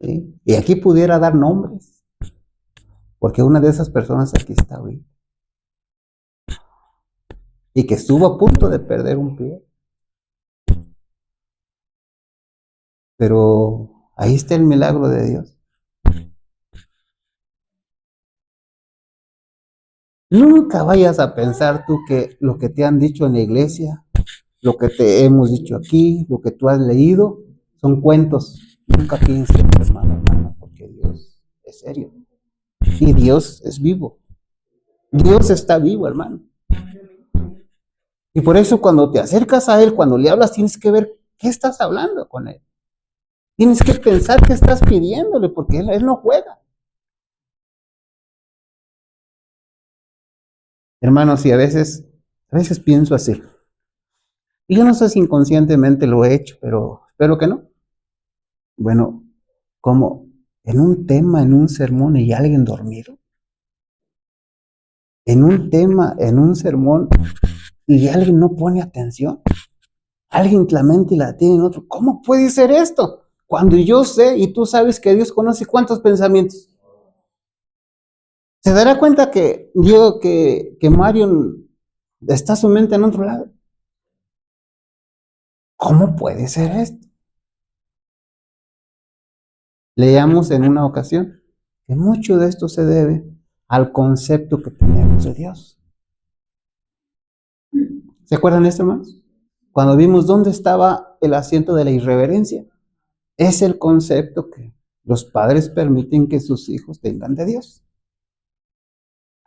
Speaker 1: ¿Sí? Y aquí pudiera dar nombres, porque una de esas personas aquí está hoy. Y que estuvo a punto de perder un pie. Pero ahí está el milagro de Dios. Nunca vayas a pensar tú que lo que te han dicho en la iglesia lo que te hemos dicho aquí, lo que tú has leído, son cuentos. Nunca pienses, hermano, porque Dios es serio. Y Dios es vivo. Dios está vivo, hermano. Y por eso cuando te acercas a Él, cuando le hablas, tienes que ver qué estás hablando con Él. Tienes que pensar qué estás pidiéndole, porque Él no juega. Hermanos, y a veces pienso así. Y yo no sé si inconscientemente lo he hecho, pero espero que no. Bueno, como en un tema, en un sermón, y alguien dormido. En un tema, en un sermón, y alguien no pone atención. Alguien la mente y la tiene en otro. ¿Cómo puede ser esto? Cuando yo sé y tú sabes que Dios conoce cuántos pensamientos. Se dará cuenta que Mario está su mente en otro lado. ¿Cómo puede ser esto? Leíamos en una ocasión que mucho de esto se debe al concepto que tenemos de Dios. ¿Se acuerdan de esto, hermanos? Cuando vimos dónde estaba el asiento de la irreverencia, es el concepto que los padres permiten que sus hijos tengan de Dios.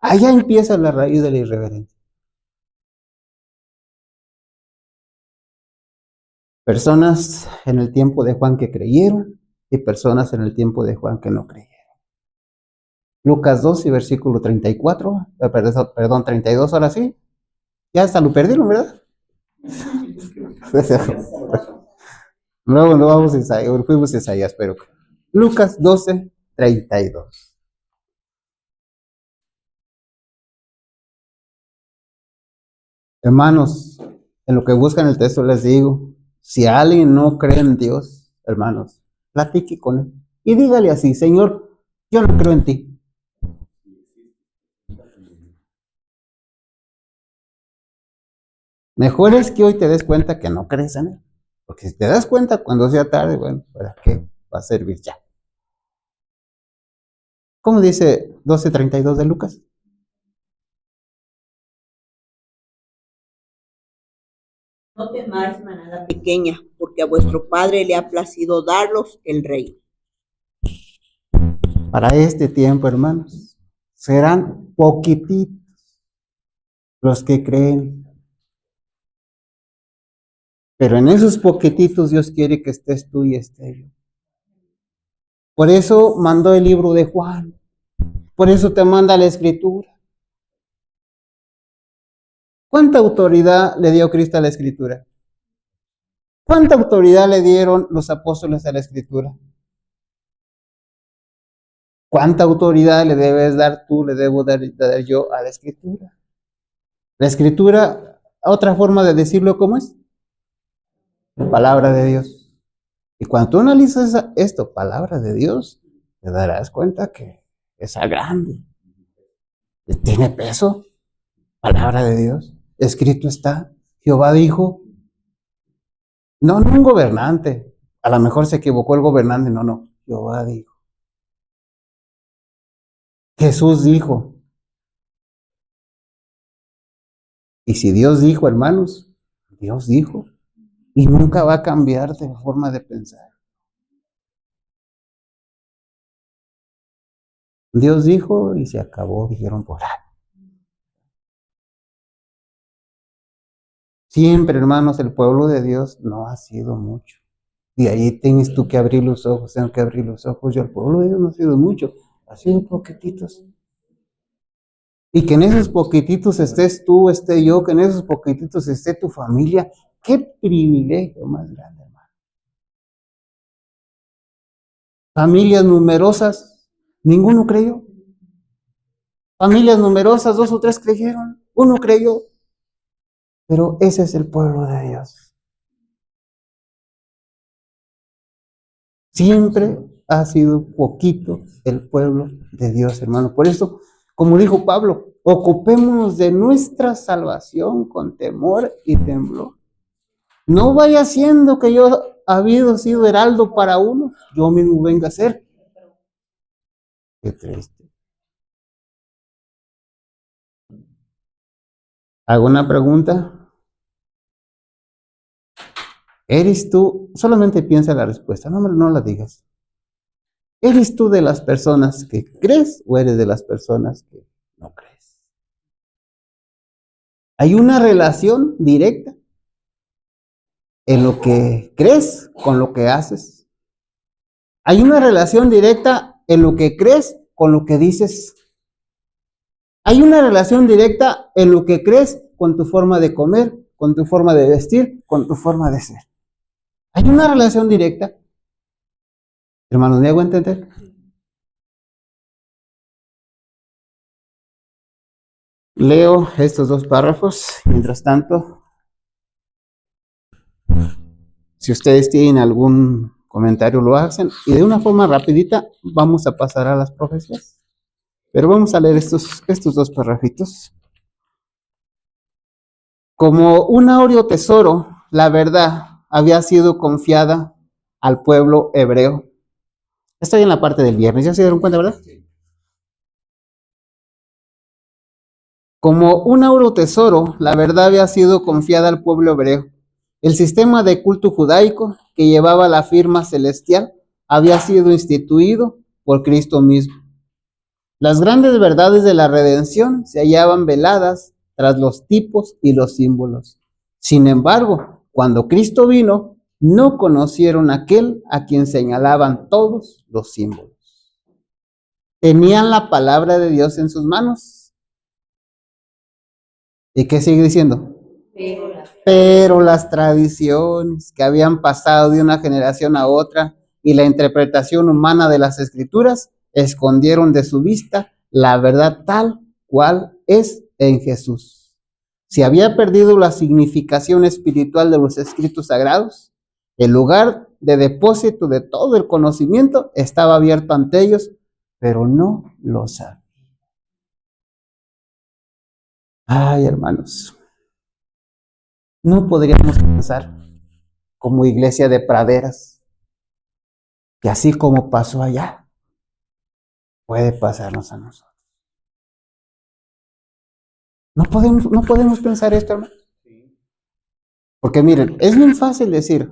Speaker 1: Allá empieza la raíz de la irreverencia. Personas en el tiempo de Juan que creyeron y personas en el tiempo de Juan que no creyeron. Lucas 2 y versículo 34, perdón, 32, ahora sí. Ya hasta lo perdieron, ¿verdad? Luego no vamos a Isaías, fuimos a Isaías, pero Lucas 12, 32. Hermanos, en lo que buscan el texto les digo, si alguien no cree en Dios, hermanos, platique con él y dígale así, Señor, yo no creo en ti. Mejor es que hoy te des cuenta que no crees en él. Porque si te das cuenta cuando sea tarde, bueno, ¿para qué va a servir ya? ¿Cómo dice 12:32 de Lucas?
Speaker 4: No temáis, manada pequeña, porque a vuestro Padre le ha placido daros el reino.
Speaker 1: Para este tiempo, hermanos, serán poquititos los que creen. Pero en esos poquititos Dios quiere que estés tú y esté yo. Por eso mandó el libro de Juan. Por eso te manda la escritura. ¿Cuánta autoridad le dio Cristo a la escritura? ¿Cuánta autoridad le dieron los apóstoles a la escritura? ¿Cuánta autoridad le debes dar tú, le debo dar yo a la escritura? La escritura, otra forma de decirlo, ¿cómo es? La palabra de Dios. Y cuando tú analizas esto, palabra de Dios, te darás cuenta que es grande. Tiene peso. Palabra de Dios. Escrito está. Jehová dijo. No, no un gobernante. A lo mejor se equivocó el gobernante. No, no. Jehová dijo. Jesús dijo. Y si Dios dijo, hermanos, Dios dijo. Y nunca va a cambiar de forma de pensar. Dios dijo y se acabó, dijeron por ahí. Siempre, hermanos, el pueblo de Dios no ha sido mucho. Y ahí tienes tú que abrir los ojos, tengo que abrir los ojos. Yo, el pueblo de Dios no ha sido mucho, ha sido poquititos. Y que en esos poquititos estés tú, esté yo, que en esos poquititos esté tu familia. Qué privilegio más grande, hermano. Familias numerosas, ninguno creyó. Familias numerosas, 2 o 3 creyeron, uno creyó. Pero ese es el pueblo de Dios. Siempre ha sido poquito el pueblo de Dios, hermano. Por eso, como dijo Pablo, ocupémonos de nuestra salvación con temor y temblor. No vaya siendo que yo habido sido heraldo para uno, yo mismo venga a ser. Qué triste. ¿Hago una pregunta? ¿Eres tú? Solamente piensa la respuesta, no la digas. ¿Eres tú de las personas que crees o eres de las personas que no crees? Hay una relación directa en lo que crees con lo que haces. Hay una relación directa en lo que crees con lo que dices. Hay una relación directa en lo que crees con tu forma de comer, con tu forma de vestir, con tu forma de ser. Hay una relación directa. Hermanos, ¿me hago entender? Leo estos dos párrafos. Mientras tanto, si ustedes tienen algún comentario, lo hacen. Y de una forma rapidita vamos a pasar a las profecías. Pero vamos a leer estos dos párrafitos. Como un áureo tesoro, la verdad había sido confiada al pueblo hebreo. Estoy en la parte del viernes, ¿ya se dieron cuenta, verdad? Como un áureo tesoro, la verdad había sido confiada al pueblo hebreo. El sistema de culto judaico que llevaba la firma celestial había sido instituido por Cristo mismo. Las grandes verdades de la redención se hallaban veladas tras los tipos y los símbolos. Sin embargo, cuando Cristo vino, no conocieron a aquel a quien señalaban todos los símbolos. Tenían la palabra de Dios en sus manos. ¿Y qué sigue diciendo? Pero las tradiciones que habían pasado de una generación a otra y la interpretación humana de las escrituras escondieron de su vista la verdad tal cual es en Jesús. Si había perdido la significación espiritual de los escritos sagrados, el lugar de depósito de todo el conocimiento estaba abierto ante ellos, pero no lo sabían. Ay, hermanos, no podríamos pensar como iglesia de praderas que así como pasó allá, puede pasarnos a nosotros. No podemos pensar esto, hermano. Porque miren, es muy fácil decir,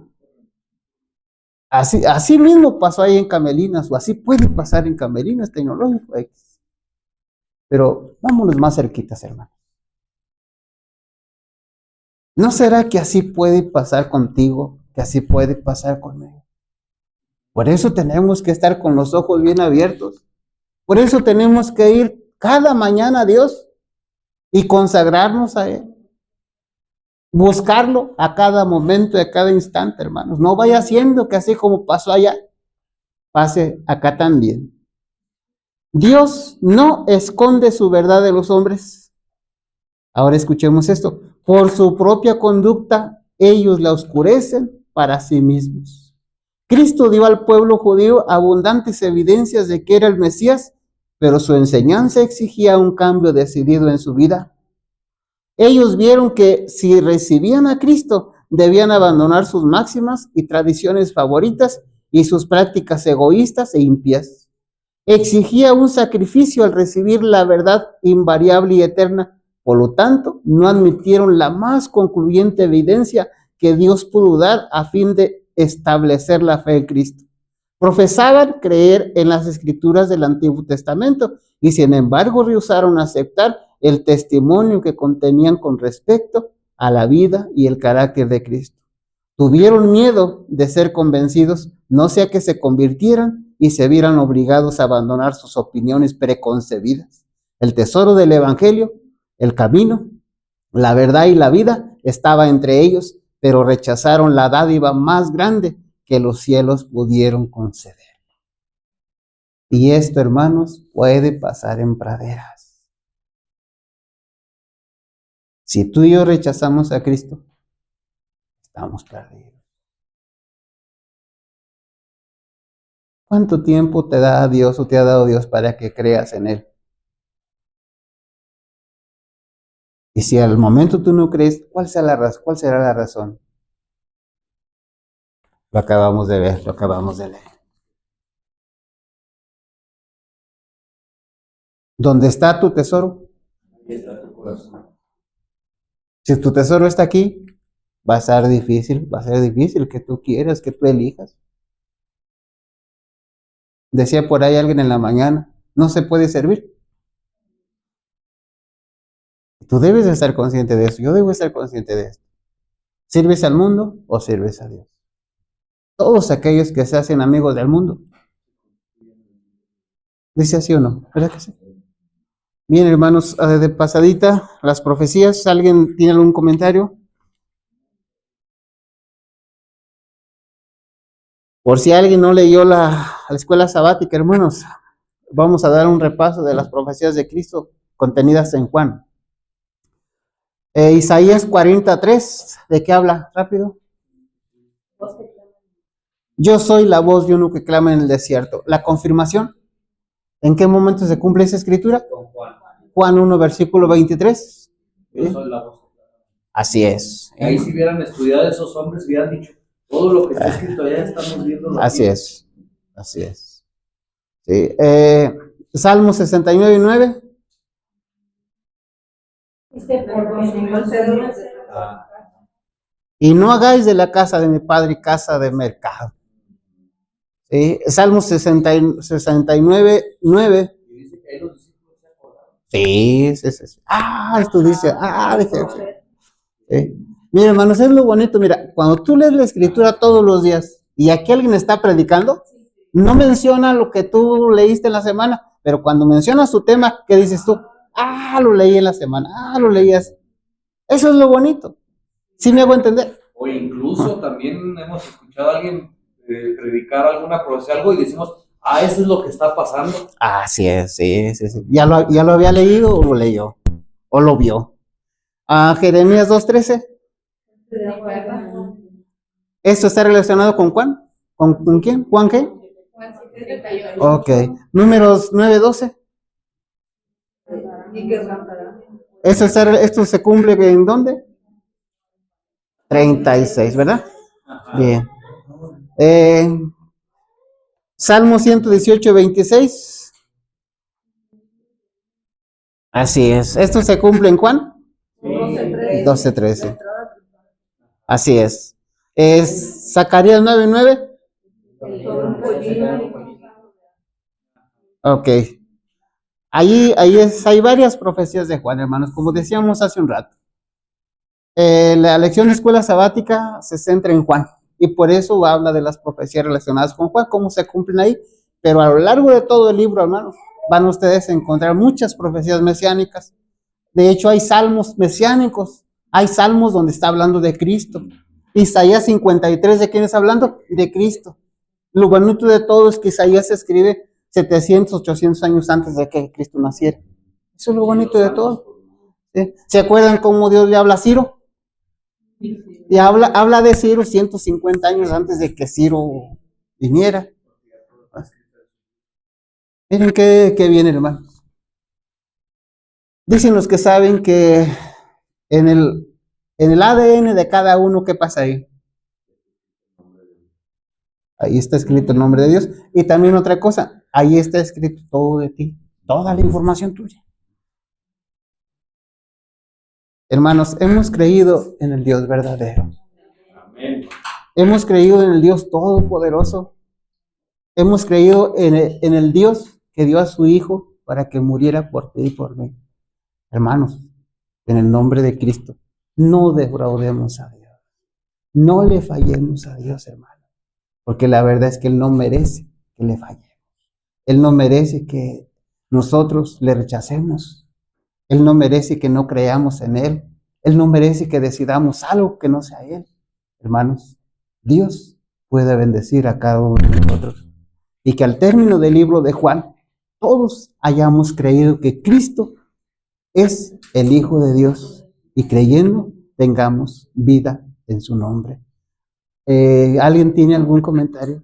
Speaker 1: así mismo pasó ahí en Camelinas, o así puede pasar en Camelinas Tecnológico X. Pero vámonos más cerquitas, hermano. ¿No será que así puede pasar contigo, que así puede pasar conmigo? Por eso tenemos que estar con los ojos bien abiertos. Por eso tenemos que ir cada mañana a Dios y consagrarnos a Él. Buscarlo a cada momento, a cada instante, hermanos. No vaya haciendo que así como pasó allá, pase acá también. Dios no esconde su verdad de los hombres. Ahora escuchemos esto. Por su propia conducta, ellos la oscurecen para sí mismos. Cristo dio al pueblo judío abundantes evidencias de que era el Mesías, pero su enseñanza exigía un cambio decidido en su vida. Ellos vieron que si recibían a Cristo, debían abandonar sus máximas y tradiciones favoritas y sus prácticas egoístas e impías. Exigía un sacrificio al recibir la verdad invariable y eterna. Por lo tanto, no admitieron la más concluyente evidencia que Dios pudo dar a fin de establecer la fe en Cristo. Profesaban creer en las escrituras del Antiguo Testamento y sin embargo rehusaron aceptar el testimonio que contenían con respecto a la vida y el carácter de Cristo. Tuvieron miedo de ser convencidos, no sea que se convirtieran y se vieran obligados a abandonar sus opiniones preconcebidas. El tesoro del Evangelio, el camino, la verdad y la vida estaba entre ellos, pero rechazaron la dádiva más grande que los cielos pudieron conceder. Y esto, hermanos, puede pasar en praderas. Si tú y yo rechazamos a Cristo, estamos perdidos. ¿Cuánto tiempo te da Dios o te ha dado Dios para que creas en Él? Y si al momento tú no crees, ¿cuál será la razón? Lo acabamos de ver, lo acabamos de leer. ¿Dónde está tu tesoro?
Speaker 2: Ahí está tu corazón.
Speaker 1: Si tu tesoro está aquí, Va a ser difícil que tú quieras, que tú elijas. Decía por ahí alguien en la mañana, no se puede servir. Tú debes de estar consciente de eso, yo debo estar consciente de esto. ¿Sirves al mundo o sirves a Dios? Todos aquellos que se hacen amigos del mundo. ¿Dice así o no? ¿Verdad que sí? Bien, hermanos, de pasadita, las profecías. ¿Alguien tiene algún comentario? Por si alguien no leyó la escuela sabática, hermanos, vamos a dar un repaso de las profecías de Cristo contenidas en Juan. Isaías 43, ¿de qué habla? Rápido. Yo soy la voz de uno que clama en el desierto. La confirmación. ¿En qué momento se cumple esa escritura?
Speaker 2: Con Juan.
Speaker 1: Juan 1, versículo 23.
Speaker 2: Yo soy la voz.
Speaker 1: Así es.
Speaker 2: Y ahí si hubieran estudiado esos hombres, hubieran dicho, todo lo que está escrito allá estamos viendo.
Speaker 1: Así es. Así es. Sí. Salmo 69, 9. Y no hagáis de la casa de mi padre casa de mercado. ¿Sí? Salmo 69, 9. Sí, sí, sí. Esto dice, ¿sí? Mira, hermanos, es lo bonito. Mira, cuando tú lees la escritura todos los días y aquí alguien está predicando, no menciona lo que tú leíste en la semana, pero cuando menciona su tema, ¿qué dices tú? Lo leí en la semana, lo leías. Eso es lo bonito. ¿Sí me hago entender?
Speaker 2: O incluso también hemos escuchado a alguien predicar alguna profecía, algo y decimos, eso es lo que está pasando.
Speaker 1: Así es, sí, sí, sí. ¿Ya lo había leído o lo leyó? ¿O lo vio? Jeremías 2:13. ¿Esto está relacionado con Juan? ¿Con quién? ¿Juan qué?
Speaker 5: Juan 7:38.
Speaker 1: Ok. Números 9:12. ¿Esto se cumple en dónde? 36, ¿verdad?
Speaker 2: Ajá.
Speaker 1: Bien. Salmo 118:26. Así es. ¿Esto se cumple en Juan? 12:13. Así es. Zacarías 9:9. Ok. Hay varias profecías de Juan, hermanos, como decíamos hace un rato. La lección de escuela sabática se centra en Juan y por eso habla de las profecías relacionadas con Juan, cómo se cumplen ahí, pero a lo largo de todo el libro, hermanos, van ustedes a encontrar muchas profecías mesiánicas. De hecho, hay salmos mesiánicos, hay salmos donde está hablando de Cristo. Isaías 53, ¿de quién está hablando? De Cristo. Lo bonito de todo es que Isaías se escribe 700, 800 años antes de que Cristo naciera. Eso es lo bonito de todo. ¿Sí? ¿Se acuerdan cómo Dios le habla a Ciro? Y habla de Ciro 150 años antes de que Ciro viniera. Miren qué bien, hermanos. Dicen los que saben que en el ADN de cada uno, ¿qué pasa ahí? Ahí está escrito el nombre de Dios. Y también otra cosa, ahí está escrito todo de ti, toda la información tuya. Hermanos, hemos creído en el Dios verdadero.
Speaker 2: Amén.
Speaker 1: Hemos creído en el Dios todopoderoso. Hemos creído en el Dios que dio a su Hijo para que muriera por ti y por mí. Hermanos, en el nombre de Cristo, no defraudemos a Dios. No le fallemos a Dios, hermano. Porque la verdad es que Él no merece que le fallemos. Él no merece que nosotros le rechacemos. Él no merece que no creamos en Él. Él no merece que decidamos algo que no sea Él. Hermanos, Dios puede bendecir a cada uno de nosotros. Y que al término del libro de Juan, todos hayamos creído que Cristo es el Hijo de Dios. Y creyendo, tengamos vida en su nombre. ¿Alguien tiene algún comentario?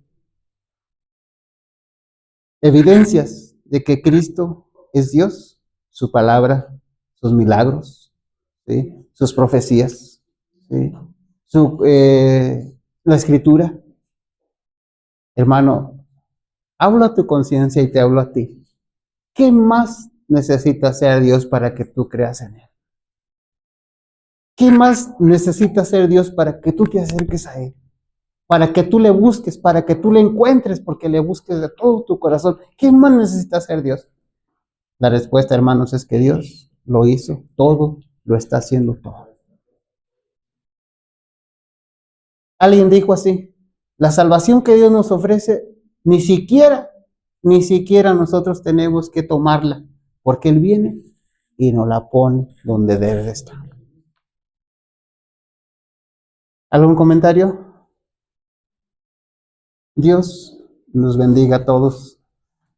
Speaker 1: Evidencias de que Cristo es Dios, su palabra, sus milagros, ¿sí? Sus profecías, ¿sí? La escritura. Hermano, hablo a tu conciencia y te hablo a ti. ¿Qué más necesita hacer Dios para que tú creas en Él? ¿Qué más necesita hacer Dios para que tú te acerques a Él? Para que tú le busques, para que tú le encuentres, porque le busques de todo tu corazón. ¿Qué más necesita hacer Dios? La respuesta, hermanos, es que Dios lo hizo todo, lo está haciendo todo. Alguien dijo así, la salvación que Dios nos ofrece, ni siquiera nosotros tenemos que tomarla, porque Él viene y nos la pone donde debe de estar. ¿Algún comentario? Dios nos bendiga a todos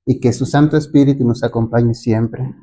Speaker 1: y que su Santo Espíritu nos acompañe siempre.